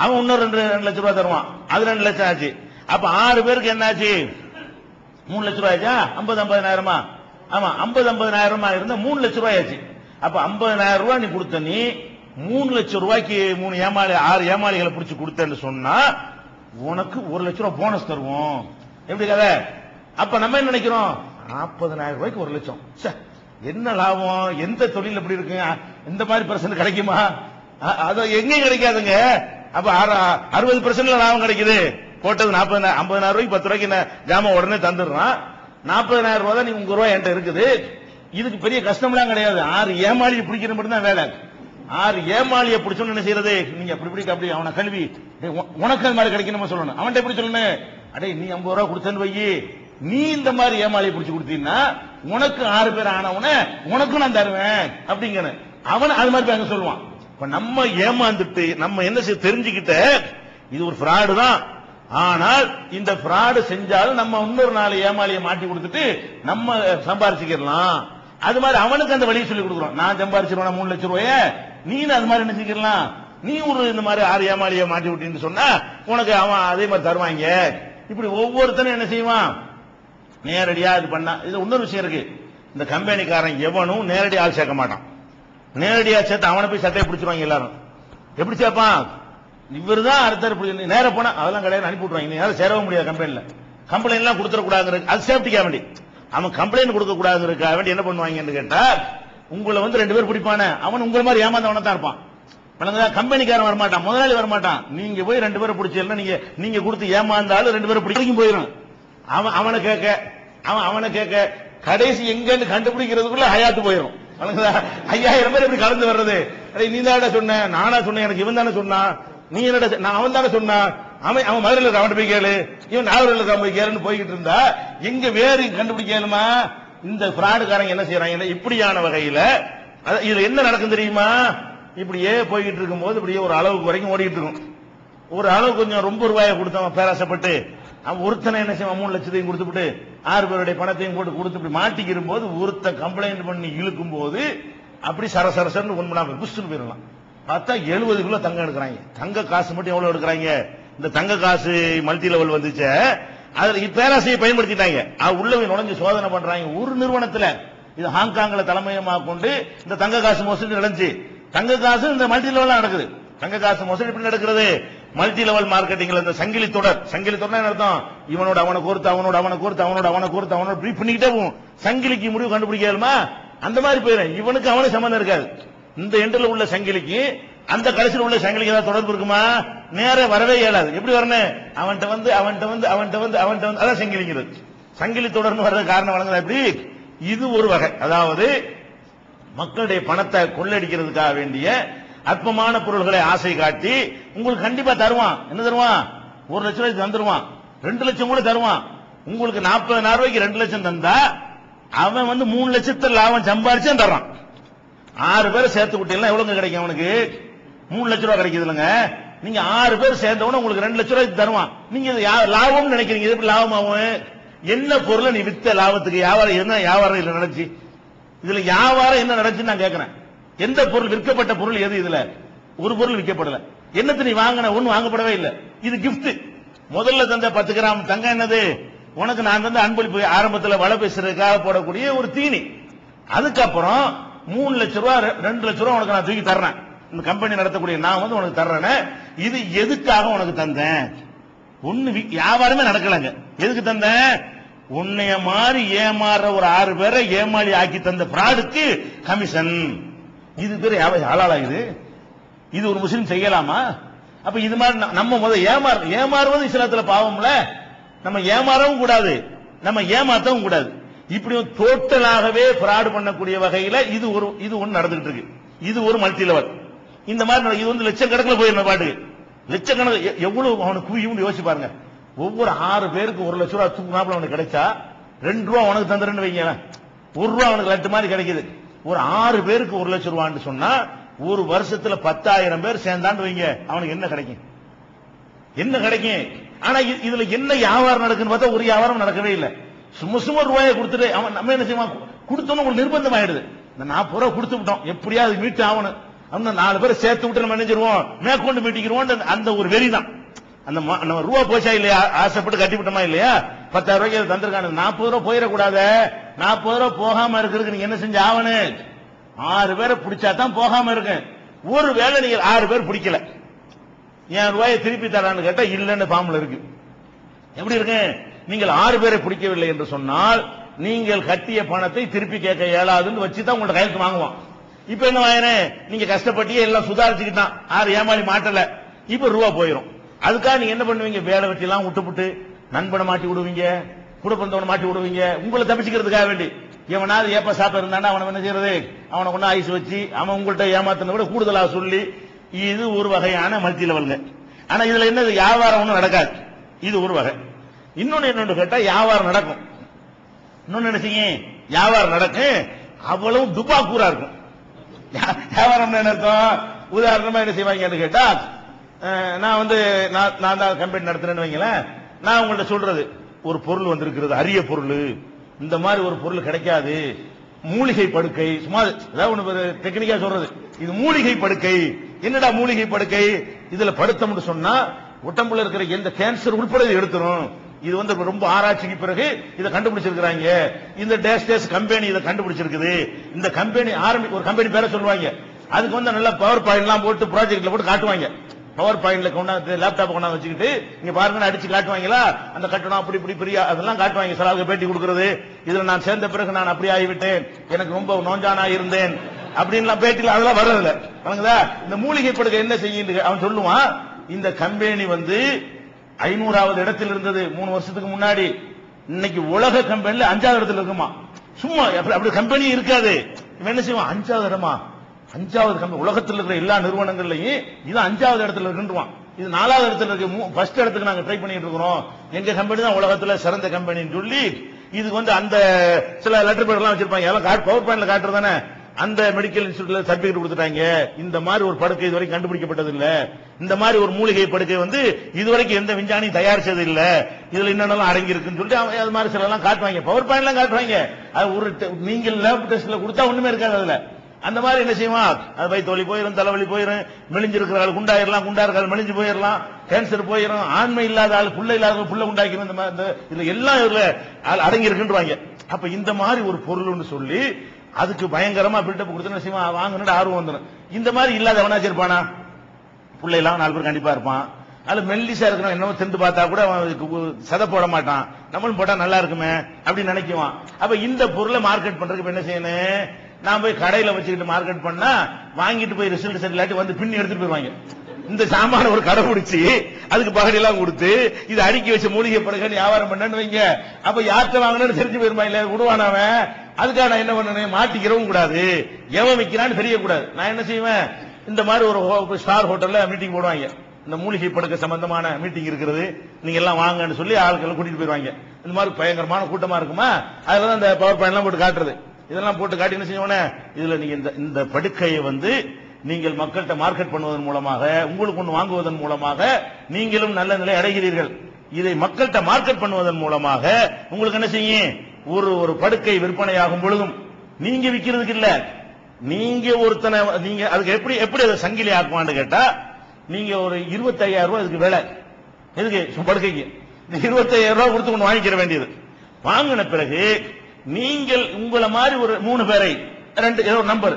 அவன் இன்னொரு 2 லட்சம் ரூபாய் தருவான், அது 2 லட்சம் ஆச்சு. அப்ப 6 பேருக்கு என்ன ஆச்சு? 3 லட்சம் ரூபாய் ஆச்சா? 50,000 ஆமா, 50,000 இருந்தா 3 லட்சம் ரூபாய் ஆச்சு. அப்ப 50,000 ரூபாய் நீ கொடுத்த, நீ 3 லட்சம் ரூபாய்க்கு 3 ஏமாளி 6 ஏமாளிகளை பிடிச்சு கொடுத்தேன்னு சொன்னா உனக்கு 1 லட்சம் ரூபாய் போனஸ் தருவோம். எப்படி கதை? அப்ப நம்ம என்ன நினைக்கிறோம், 40,000 ரூபாய்க்கு 1 லட்சம், என்ன லாபம், எந்த தொழில் எப்படி இருக்கு, இந்த மாதிரி % கிடைக்குமா? அது எங்கேயும் கிடைக்காதுங்க. அப்ப 60% லாபம் கிடைக்குது. போட்டது 40,000, 50,000 ரூபாய்க்கு 10 ரூபாய்க்கு ஜாமான் உடனே தந்துடுறான். 40,000 ரூபாய் தான் நீ உங்க ரூபாய் என்கிட்ட இருக்குது. இதுக்கு பெரிய கஷ்டம்லாம் கிடையாது. 6 ஏமாளியை பிடிக்கிற மட்டும் தான் வேலை. 6 ஏமாளியை பிடிச்சோன்னு என்ன செய்யறது, நீங்க அப்படி அவனை கல்வி உனக்கு அது மாதிரி கிடைக்கணுமா சொல்லணும். அவன்கிட்ட எப்படி சொல்லணும், அடே நீ 50 ரூபாய் கொடுத்தேன்னு வையி, நீ இந்த மாதிரி ஏமாளியை பிடிச்சு கொடுத்தீங்கன்னா உனக்கு 6 பேர் ஆனவன உனக்கும் நான் தருவேன் அப்படிங்கன்னு அவன் அது மாதிரி அங்க சொல்லுவான். இப்ப நம்ம ஏமாந்துட்டு நம்ம என்ன செய்ய தெரிஞ்சுக்கிட்ட, இது ஒரு ஃப்ராடு தான். ஆனால் இந்த ஃப்ராடு செஞ்சாலும் நம்ம இன்னொரு 4 ஏமாளியை மாட்டி கொடுத்துட்டு நம்ம சம்பாரிச்சுக்கலாம். அது மாதிரி அவனுக்கு அந்த வழியை சொல்லி கொடுக்குறோம். நான் சம்பாரிச்சிருவேன் 3 லட்சம் ரூபாய, நீ அது மாதிரி என்ன செஞ்சுக்கலாம், நீ ஒரு இந்த மாதிரி 6 ஏமாளியை மாட்டி விட்டின்னு சொன்னா உனக்கு அவன் அதே மாதிரி தருவாங்க. இப்படி ஒவ்வொருத்தனும் என்ன செய்வான், நேரடியா இது பண்ணா. இது இன்னொரு விஷயம் இருக்கு, இந்த கம்பெனிக்காரன் எவனும் நேரடி ஆள் சேர்க்க மாட்டான். நேரடியா சேர்த்து அவனை போய் சட்டையை பிடிச்சிருவாங்க எல்லாரும். எப்படி சேர்ப்பான், இவரு தான் அடுத்த நேர போனா அதெல்லாம் கிடையாது, அனுப்பி விட்டுருவாங்க. யாரும் சேரவும் முடியாது கம்பெனில. கம்ப்ளைண்ட் எல்லாம் கொடுத்துடக்கூடாது, அது சேஃப்டிக்காக வேண்டி. அவன் கம்ப்ளைண்ட் கொடுக்க கூடாதுக்காக வேண்டி என்ன பண்ணுவாங்கன்னு கேட்டா, உங்களை 2 பேர் பிடிப்பானே அவன் உங்களை மாதிரி ஏமாந்தவன தான் இருப்பான். கம்பெனிக்காரன் வரமாட்டான், முதலாளி வரமாட்டான். நீங்க போய் 2 பேரை பிடிச்சா நீங்க கொடுத்து ஏமாந்தாலும் 2 பேரை பிடிக்கும் போயிடும். அவனை கேட்க கடைசி எங்கன்னு கண்டுபிடிக்கிறதுக்குள்ள ஹயாத்து போயிடும். 5000 பேர் எப்படி கலந்து வர்றது, நீ தானே சொன்ன, நானா சொன்னேன், எனக்கு இவன் தானே சொன்னான், நீ என்ன அவன் தானே சொன்னான், அவன் மதுரையில் அவன் போய் கேளு, இவன் நாகூரில் போய் கேளுன்னு போய்கிட்டு இருந்தா எங்க வேறு கண்டுபிடிக்கலுமா? இந்த பிராடுக்காரங்க என்ன செய்யறாங்க, இப்படியான வகையில இதுல என்ன நடக்கும் தெரியுமா? இப்படியே போய்கிட்டு இருக்கும் போது இப்படியே ஒரு அளவுக்கு வரைக்கும் ஓடிட்டு இருக்கும். ஒரு அளவு கொஞ்சம் ரொம்ப ரூபாயை கொடுத்தவன் பேராசப்பட்டு அவன் ஒருத்தனை என்ன செய்வான், 3 லட்சத்தையும் கொடுத்துட்டு 6 பேருடைய பணத்தையும் போட்டு கொடுத்து இப்படி மாட்டிக்கிற போது ஒருத்தன் கம்ப்ளைண்ட் பண்ணி இழுக்கும் போது அப்படி சரசரசன்னு ஒன்பதாம் புஷ்டு போயிடலாம். பார்த்தா 70 கிலோ தங்கம் எடுக்கிறாங்க. தங்க காசு மட்டும் எவ்வளவு எடுக்கிறாங்க, இந்த தங்க காசு மல்டி லெவல் வந்துச்சு, அதுல பேராசையை பயன்படுத்திட்டாங்க. உள்ளவை நுழைஞ்சு சோதனை பண்றாங்க. ஒரு நிறுவனத்துல இது ஹாங்காங்ல தலைமையமாக கொண்டு இந்த தங்க காசு மோசடி நடந்துச்சு. தங்க காசு இந்த மல்டி லெவல் நடக்குது. தங்க காசு மோசடி எப்படி நடக்கிறது, மல்டி லெவல் மார்க்கெட்டிங்ல இந்த சங்கிலி தொடர் என்ன அர்த்தம், இவனோட அவனை கோர்த்து அவனோட அவனை கோர்த்து அவனோட அவனை கோர்த்து அவனோட இப்படி பண்ணிக்கிட்டே போகும். சங்கிலிக்கு முடிவு கண்டுபிடிக்கலுமா, அந்த மாதிரி போயிடும். இவனுக்கு அவனுக்கு சம்பந்தம் இருக்காது. இந்த எண்டில் உள்ள சங்கிலிக்கு அந்த கடைசியில் உள்ள சங்கிலிக்கு ஏதாவது தொடர்பு இருக்குமா, நேர வரவே இயலாது. எப்படி வரணும், அவன்கிட்ட வந்து அதான் சங்கிலிங்கிறது. சங்கிலி தொடர்ந்து வர்றது காரணம் வழங்குதா எப்படி? இது ஒரு வகை. அதாவது மக்களுடைய பணத்தை கொள்ளடிக்கிறதுக்காக வேண்டிய அற்பமான பொருள்களை ஆசை காட்டி உங்களுக்கு கண்டிப்பா தருவான். என்ன தருவான்? 1 லட்சம் ரூபாய்க்கு தந்துருவான், 2 லட்சம் கூட தருவான். உங்களுக்கு 40,000 ரூபாய்க்கு 2 லட்சம் தந்தா அவன் 3 லட்சத்துல லாபம் சம்பாரிச்சு தர்றான். 6 பேரை சேர்த்து விட்டீங்கன்னா எவ்வளவு கிடைக்கும்? அவனுக்கு 3 லட்சம் ரூபாய் கிடைக்குது இல்லங்க. நீங்க 6 பேர் சேர்ந்தவன உங்களுக்கு 2 லட்சம் ரூபாய்க்கு தருவான். நீங்க லாபம் நினைக்கிறீங்க. எப்படி லாபம் ஆகும்? என்ன பொருளை நீ வித்த லாபத்துக்கு வியாபாரம் என்ன வியாபாரம் இல்ல நடந்துச்சு? இதுல வியாபாரம் என்ன நடந்துச்சு நான் கேட்கிறேன். எந்த பொருள் விற்கப்பட்ட பொருள் எது? இதுல ஒரு பொருள் விற்கப்படல. என்னத்தை நீ வாங்கின? ஒண்ணு வாங்கப்படவே இல்லை. இது கிஃப்ட். முதல்ல தந்த 10 கிராம் தங்கம் என்னது? உனக்கு நான் தந்த அன்பளிப்பு. ஆரம்பத்தில் வலை பேசுறதுக்காக போடக்கூடிய ஒரு தீனி. அதுக்கப்புறம் 3 லட்சம் ரூபாய் 2 லட்சம் ரூபாய் உனக்கு நான் தூக்கி தர்றேன். இந்த கம்பெனி நடத்தக்கூடிய நான் உனக்கு தர்றேன். இது எதுக்காக உனக்கு தந்தேன்? ஒண்ணு வியாபாரமே நடக்கலங்க. எதுக்கு தந்தேன்? உன்னைய மாதிரி ஏமாற ஒரு 6 பேரை ஏமாளி ஆக்கி தந்த பிராடுக்கு கமிஷன். இது பேரு ஹலாலா? இது ஒரு முஸ்லீம் செய்யலாமா? அப்ப இது மாதிரி நம்ம ஏமாறுவது இஸ்லாத்துல பாவம்ல. நம்ம ஏமாறவும் கூடாது, நம்ம ஏமாத்தவும் கூடாது. இப்படி டோட்டலாகவே பிராடு பண்ணக்கூடிய வகையில இது ஒன்னு நடந்துகிட்டு இருக்கு. இது ஒரு மல்டி லெவல். இந்த மாதிரி இது லட்சக்கணக்கில் போயிருந்த பாட்டுக்கு. லட்சக்கணக்கு எவ்வளவு அவனுக்கு குவியும் யோசிச்சு பாருங்க. ஒவ்வொரு 6 பேருக்கு 1 லட்சம் ரூபாய் தூக்குனாப்புல அவனுக்கு கிடைச்சா 2 ரூபா உனக்கு தந்துருன்னு வைங்க. 1 ரூபா அவனுக்கு லட்டு மாதிரி கிடைக்குது. ஒரு 6 பேருக்கு 1 லட்சம் ரூபான்னு சொன்னா ஒரு வருஷத்துல 10,000 பேர் சேர்ந்தான்னு வைங்க, அவனுக்கு என்ன கிடைக்கும்? என்ன கிடைக்கும்? ஆனா இதுல என்ன வியாபாரம் நடக்குன்னு பார்த்தா ஒரு வியாபாரம் நடக்கவே இல்லை. சும்மா ரூபாயை கொடுத்துட்டு அவன் நம்ம என்ன செய்வான்? கொடுத்தோன்னு உங்களுக்கு நிர்பந்தம் ஆயிடுது. இந்த 40 ரூபாய் கொடுத்து விட்டோம், எப்படியாவது மீட்டு ஆகணும். அந்த 4 பேரை சேர்த்து விட்டு நம்ம நினைச்சிருவோம், மேற்கொண்டு மீட்டிக்கிறோம். அந்த ஒரு வெறிதான். அந்த நம்ம ரூபா போச்சா இல்லையா? ஆசைப்பட்டு கட்டி விட்டோமா இல்லையா? 10,000 ரூபாய்க்கு தந்திருக்காங்க. 40 ரூபாய் போயிடக்கூடாத. 40 ரூபாய் போகாம இருக்கிறதுக்கு நீங்க என்ன செஞ்சு ஆவனு? 6 பேரை பிடிச்சா தான் போகாம இருக்கு. ஒரு வேளை நீங்க 6 பேர் பிடிக்கல, என் ரூபாயை திருப்பி தரான்னு கேட்டா இல்லன்னு ஃபார்ம்ல இருக்கு. எப்படி இருக்கு? நீங்கள் 6 பேரை பிடிக்கவில்லை என்று சொன்னால் நீங்கள் கட்டிய பணத்தை திருப்பி கேட்க இயலாதுன்னு வச்சுதான் உங்கள்ட்ட கையெழுத்து வாங்குவான். இப்ப என்ன வாங்கினேன்? நீங்க கஷ்டப்பட்டியே எல்லாம் சுதாரிச்சுக்கிட்டான், 6 ஏமாளி மாட்டல, இப்ப ரூபா போயிடும். அதுக்காக நீங்க என்ன பண்ணுவீங்க? வேலை வெட்டி எல்லாம் விட்டுப்புட்டு நண்பனை மாட்டி விடுவீங்க, கூட பிறந்தவனை மாட்டி விடுவீங்க, உங்களை தப்பிச்சுக்கிறதுக்காக வேண்டி. எவனாவது ஏப்ப சாப்ப இருந்தானா அவனை என்ன செய்யறது? அவனை கொண்டு ஐஸ் வச்சு அவன் உங்கள்கிட்ட ஏமாத்தின விட கூடுதலாக சொல்லி, இது ஒரு வகையான மல்டி லெவலுங்க. ஆனா இதுல என்ன வியாபாரம் ஒன்றும் நடக்காது. இது ஒரு வகை. இன்னொன்னு என்னன்னு கேட்டா வியாபாரம் நடக்கும். இன்னொன்னு என்ன செய்யும்? வியாபாரம் நடக்கும், அவ்வளவு துப்பாக்கூரா இருக்கும். வியாபாரம் என்ன அர்த்தம்? உதாரணமா என்ன செய்வாங்கன்னு கேட்டா, நான் நான் தான் கம்பெனி நடத்துறேன்னு வைங்களேன். நான் உங்கள்ட்ட சொல்றது, ஒரு பொருள் வந்திருக்கிறது, அரிய பொருள், இந்த மாதிரி ஒரு பொருள் கிடைக்காது, மூலிகை படுக்கை. சும்மா ஏதாவது டெக்னிக்கா சொல்றது, இது மூலிகை படுக்கை. என்னடா மூலிகை படுக்கை? இதுல படுத்தோம்னு சொன்னா உடம்புல இருக்கிற எந்த கேன்சர் உட்பட எடுத்துரும். இது ரொம்ப ஆராய்ச்சிக்கு பிறகு இதை கண்டுபிடிச்சிருக்காங்க. இந்த டேஸ் கம்பெனி இதை கண்டுபிடிச்சிருக்குது. இந்த கம்பெனி ஒரு கம்பெனி பேரை சொல்லுவாங்க. அதுக்கு நல்ல பவர் பாயிண்ட் எல்லாம் போட்டு ப்ராஜெக்ட்ல போட்டு காட்டுவாங்க. பவர் பாயிண்ட்ல கொண்டாந்து லேப்டாப் கொண்டாந்து வச்சுக்கிட்டு இங்க பாருங்க அடிச்சு காட்டுவாங்களா, அந்த கட்டணம் அப்படி இப்படி பெரிய அதெல்லாம் காட்டுவாங்க. சில பேட்டி கொடுக்கறது, இதுல நான் சேர்ந்த பிறகு நான் அப்படி ஆகிவிட்டேன், எனக்கு ரொம்ப நோஞ்சானா இருந்தேன் அப்படின்னு பேட்டில அதெல்லாம் வர்றதில்ல. இந்த மூலிகை படுக்கை என்ன செய்ய அவன் சொல்லுவான், இந்த கம்பெனி 500வது இடத்தில் இருந்தது 3 வருஷத்துக்கு முன்னாடி, இன்னைக்கு உலக கம்பெனில 5வது இடத்துல இருக்குமா. சும்மா அப்படி கம்பெனி இருக்காது. என்ன செய்வான்? 5வது இடமா? 5வது கம்பெனி உலகத்தில் இருக்கிற எல்லா நிறுவனங்கள்லையும் இது 5வது இடத்துல இருக்குவான். இது 4வது இடத்துல இருக்கு, ஃபர்ஸ்ட் இடத்துக்கு நாங்க ட்ரை பண்ணிட்டு இருக்கிறோம், எங்க கம்பெனி தான் உலகத்துல சிறந்த கம்பெனின்னு சொல்லி இதுக்கு அந்த சில லெட்டர் பேட் எல்லாம் வச்சிருப்பாங்க. எல்லாம் பவர் பாயிண்ட்ல காட்டுறதானே. அந்த மெடிக்கல் இன்ஸ்டியூட்ல சர்டிபிகேட் கொடுத்துட்டாங்க. இந்த மாதிரி ஒரு படுக்கை இதுவரைக்கும் கண்டுபிடிக்கப்பட்டது இல்ல, இந்த மாதிரி ஒரு மூலிகை படுக்கை இதுவரைக்கும் எந்த விஞ்ஞானியும் தயாரிச்சது இல்ல, இதுல என்னென்னலாம் அடங்கி இருக்குன்னு சொல்லிட்டு அது மாதிரி சில எல்லாம் காட்டுவாங்க, பவர் பாயிண்ட் எல்லாம் காட்டுவாங்க. அது ஒரு நீங்கள் லேப் டெஸ்ட்ல கொடுத்தா ஒண்ணுமே இருக்காது அதுல. அந்த மாதிரி என்ன செய்வான்? அது வயிற்று வலி போயிடும், தலைவலி போயிடும், மெலிஞ்சிருக்கிற ஆள் குண்டாயிரலாம், குண்டா இருக்காது மெலிஞ்சு போயிடலாம், கேன்சர் போயிடும், ஆண்மை இல்லாத ஆள் புள்ள இல்லாத புள்ள உண்டாக்கணும். இந்த மாதிரி இதுல எல்லாம் இதுல அடங்கி இருக்குன்றாங்க. அப்ப இந்த மாதிரி ஒரு பொருள்னு சொல்லி அதுக்கு பயங்கரமா பில்டப் கொடுத்து வாங்கணும் ஆர்வம் வந்துடும். இந்த மாதிரி இல்லாதவனா இருப்பானா? பிள்ளைலாம் 4 பேர் கண்டிப்பா இருப்பான். அது மெல்லிசா இருக்கணும், என்னமோ திண்டு பார்த்தா கூட சத போட மாட்டான், நம்மளும் போட்டா நல்லா இருக்குமே அப்படின்னு நினைக்குவான். அப்ப இந்த பொருளை மார்க்கெட் பண்றதுக்கு என்ன செய்யணும்? நான் போய் கடையில வச்சுக்கிட்டு மார்க்கெட் பண்ணா வாங்கிட்டு போய் ரிசல்ட் செட் இல்லாட்டி பின்னி எடுத்துட்டு போயிருவாங்க. இந்த சாமான ஒரு கடை பிடிச்சி அதுக்கு பகடி எல்லாம் கொடுத்து இது அடுக்கி வச்ச மூலிகை படுக்க வியாபாரம் பண்ணு வைங்க. அப்ப யார்கிட்ட வாங்கணும்னு தெரிஞ்சு போயிருமா இல்ல விடுவானவன். அதுக்காக நான் என்ன பண்ணேன், மாட்டிக்கிறவும் கூடாது, எவன் வைக்கிறான்னு தெரியக்கூடாது. நான் என்ன செய்வேன், இந்த மாதிரி ஒரு ஸ்டார் ஹோட்டல்ல மீட்டிங் போடுவாங்க, இந்த மூலிகை படுக்க சம்பந்தமான மீட்டிங் இருக்கிறது, நீங்க எல்லாம் வாங்கன்னு சொல்லி ஆட்களை கூட்டிட்டு போயிருவாங்க. இந்த மாதிரி பயங்கரமான கூட்டமா இருக்குமா, அதுலதான் இந்த பவர் பாயிண்ட் எல்லாம் போட்டு காட்டுறது. இதெல்லாம் போட்டு காட்டி என்ன செய்வோம், இதுல நீங்க இந்த படுக்கையை நீங்கள் மக்கள்கிட்ட மார்க்கெட் பண்ணுவதன் மூலமாக, உங்களுக்கு ஒன்று வாங்குவதன் மூலமாக நீங்களும் நல்ல நிலை அடைகிறீர்கள். இதை மக்கள்கிட்ட மார்க்கெட் பண்ணுவதன் மூலமாக உங்களுக்கு என்ன செய்யும், ஒரு படுக்கை விற்பனையாகும் பொழுதும் நீங்க விற்கிறதுக்கு இல்ல, நீங்க ஒருத்தனை நீங்க அதுக்கு எப்படி அதை சங்கிலி ஆக்குவான்னு கேட்டா, நீங்க ஒரு 25,000 ரூபாய் இதுக்கு விலை, எதுக்கு படுக்கைக்கு 25,000 ரூபாய் கொடுத்து கொண்டு வாங்கிக்கிற வேண்டியது. வாங்கின பிறகு நீங்கள் உங்களை மாதிரி ஒரு 3 பேரை, 2 ஏதோ நம்பர்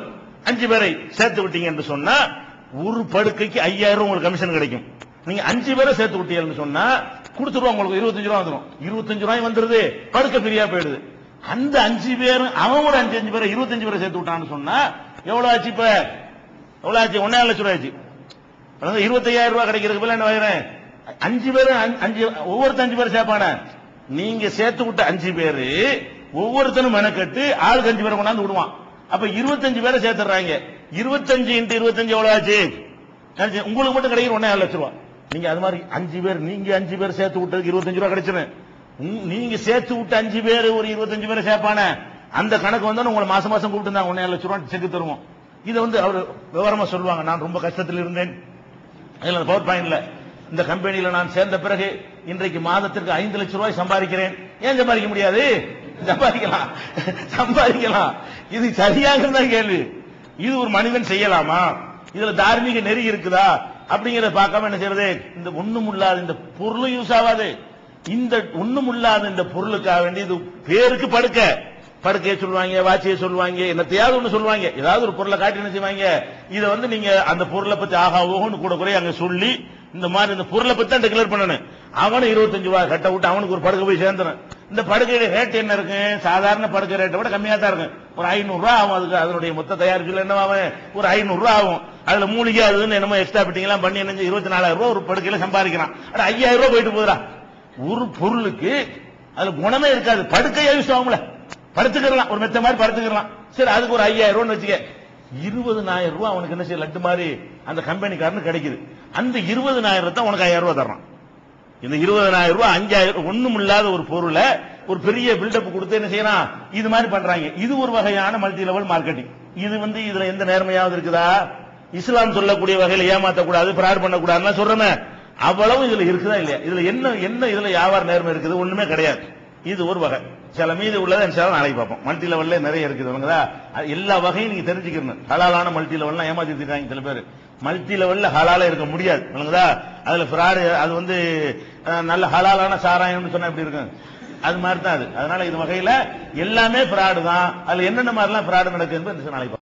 5 பேரை சேர்த்து விட்டீங்க என்று சொன்னா ஒரு படுக்கைக்கு 5,000 உங்களுக்கு கமிஷன் கிடைக்கும். நீங்க 5 பேரை சேர்த்து விட்டீங்கன்னு சொன்னா கொடுத்துருவோம், உங்களுக்கு 25 ரூபாய் வந்துடும். 25 ரூபாய் வந்துருது, படுக்கை ஃப்ரீயா போயிடுது. அந்த 5 பேரும் அவன் ஒரு 5 பேரை 25 பேரை சேர்த்து விட்டான்னு சொன்னா எவ்வளவு ஆச்சு, இப்ப எவ்வளவு ஆச்சு, 1.5 லட்சம் ரூபாய் ஆச்சு. 25,000 ரூபாய் கிடைக்கிறதுக்கு பதிலா என்ன வாங்குறேன், 5 பேரும் ஒவ்வொருத்தர் 5 பேர் சேர்ப்பான, நீங்க சேர்த்து விட்ட 5 பேரு ஒவ்வொருத்தனும் மெனக்கட்டு ஆளுக்கு 5 பேரை கொண்டாந்து விடுவான். அப்ப 25 பேரை சேர்த்துறாங்க. 25 × 25 எவ்வளவு ஆச்சு, உங்களுக்கு மட்டும் கிடைக்கிற 1.5 லட்சம் ரூபாய். நீங்க அது மாதிரி 5 பேர், நீங்க 5 பேர் சேர்த்து விட்டதுக்கு 25 ரூபாய் கிடைச்சிடும். நீங்க சேர்த்து விட்ட 5 பேர் ஒரு 25 பேரை சேர்ப்பான, அந்த கணக்கு வந்தா உங்களை மாசம் மாசம் கூப்பிட்டு இருந்தாங்க 1.5 லட்சம் ரூபாய் செக்கு தருவோம். இதை அவர் விவரமா சொல்லுவாங்க. நான் ரொம்ப கஷ்டத்தில் இருந்தேன், பவர் பாயிண்ட்ல இந்த கம்பெனியில நான் சேர்ந்த பிறகு இன்றைக்கு மாதத்திற்கு 5 லட்சம் ரூபாய் சம்பாதிக்கிறேன். ஏன் சம்பாதிக்க முடியாது, சம்பாதிக்கலாம். இது சரியாக தான் கேள்வி. இது ஒரு மனிதன் செய்யலாமா, இதுல தார்மீக நெறி இருக்குதா அப்படிங்கறத பார்க்காம என்ன செய்யறது, இந்த ஒண்ணும் இல்லாத இந்த பொருளும் யூஸ் ஆகாது, இந்த ஒண்ணும் இல்லாத இந்த பொருளுக்காக வேண்டி இது பேருக்கு படுக்கையை சொல்லுவாங்க, வாட்சியை சொல்லுவாங்க, என்னத்தையாவது ஒண்ணு சொல்லுவாங்க, ஏதாவது ஒரு பொருளை காட்டி என்ன செய்வாங்க, இதை நீங்க அந்த பொருளை பத்தி ஆகா ஓகோன்னு கூட குறைய அங்க சொல்லி இந்த மாதிரி இந்த பொருளை பத்தி தான் டிக்ளேர் பண்ணணும். அவனு 25 ரூபாய் கட்ட விட்டு அவனுக்கு ஒரு படுக்கை போய் சேர்ந்துடும். இந்த படுக்கையுடைய ரேட் என்ன இருக்கு, சாதாரண படுக்கை ரேட்டை விட கம்மியா தான் இருக்கும். ஒரு 500 ரூபாய் ஆகும். அதுக்கு அதனுடைய மொத்த தயாரிப்புல என்ன ஆகும், ஒரு 500 ரூபாய் ஆகும். அதுல மூலிகை அதுன்னு என்னமோ எக்ஸ்ட்ரா பிட்டிங் எல்லாம் பண்ணி என்ன 24,000 ரூபாய் ஒரு படுக்கையில சம்பாதிக்கிறான். 5,000 ரூபாய் போயிட்டு போகுதா ஒரு பொருளுக்கு. அதுல குணமே இருக்காது, படுக்கையா யூஸ் ஆகும்ல, படுத்துக்கலாம், ஒரு மெத்த மாதிரி படுத்துக்கலாம். சரி, அதுக்கு ஒரு 5,000 ரூபாய் வச்சுக்க, 20,000 ரூபாய் அவனுக்கு என்ன செய்ய, லட்டு மாதிரி அந்த கம்பெனிக்காரனு கிடைக்குது. அந்த 20,000 தான் உனக்கு 5,000 ரூபாய் தர்றான். இந்த 20,000 ரூபாய் 5,000 ஒண்ணும் இல்லாத ஒரு பொருளை ஒரு பெரிய பில்டப் கொடுத்து என்ன செய்யறான், இது மாதிரி பண்றாங்க. இது ஒரு வகையான மல்டி லெவல் மார்க்கெட்டிங். இது இதுல எந்த நேர்மையாவது இருக்குதா, இஸ்லாம் சொல்லக்கூடிய வகையில ஏமாத்தக்கூடாது, பிராட் பண்ணக்கூடாதுன்னு சொல்றேன். அவ்வளவு இதுல இருக்குதா இல்லையா, இதுல என்ன இதுல வியாபார நேர்மை இருக்குது, ஒண்ணுமே கிடையாது. இது ஒரு வகை. சில மீது உள்ளதை நாளைக்கு பார்ப்போம். மல்டி லெவல்ல நிறைய இருக்குது, எல்லா வகையும் நீங்க தெரிஞ்சுக்கணும். ஹலாலான மல்டி லெவல்லாம் ஏமாத்திட்டாங்க சில பேர். மல்டி லெவல்ல ஹலால இருக்க முடியாது, அதுல பிராடு. அது நல்ல ஹலாலான சாராயம்னு சொன்னா எப்படி இருக்கும், அது மாதிரி தான் அது. அதனால இது வகையில எல்லாமே பிராடு தான். அதுல என்னென்ன மாதிரிலாம் பிராடு நடக்குது நாளைக்கு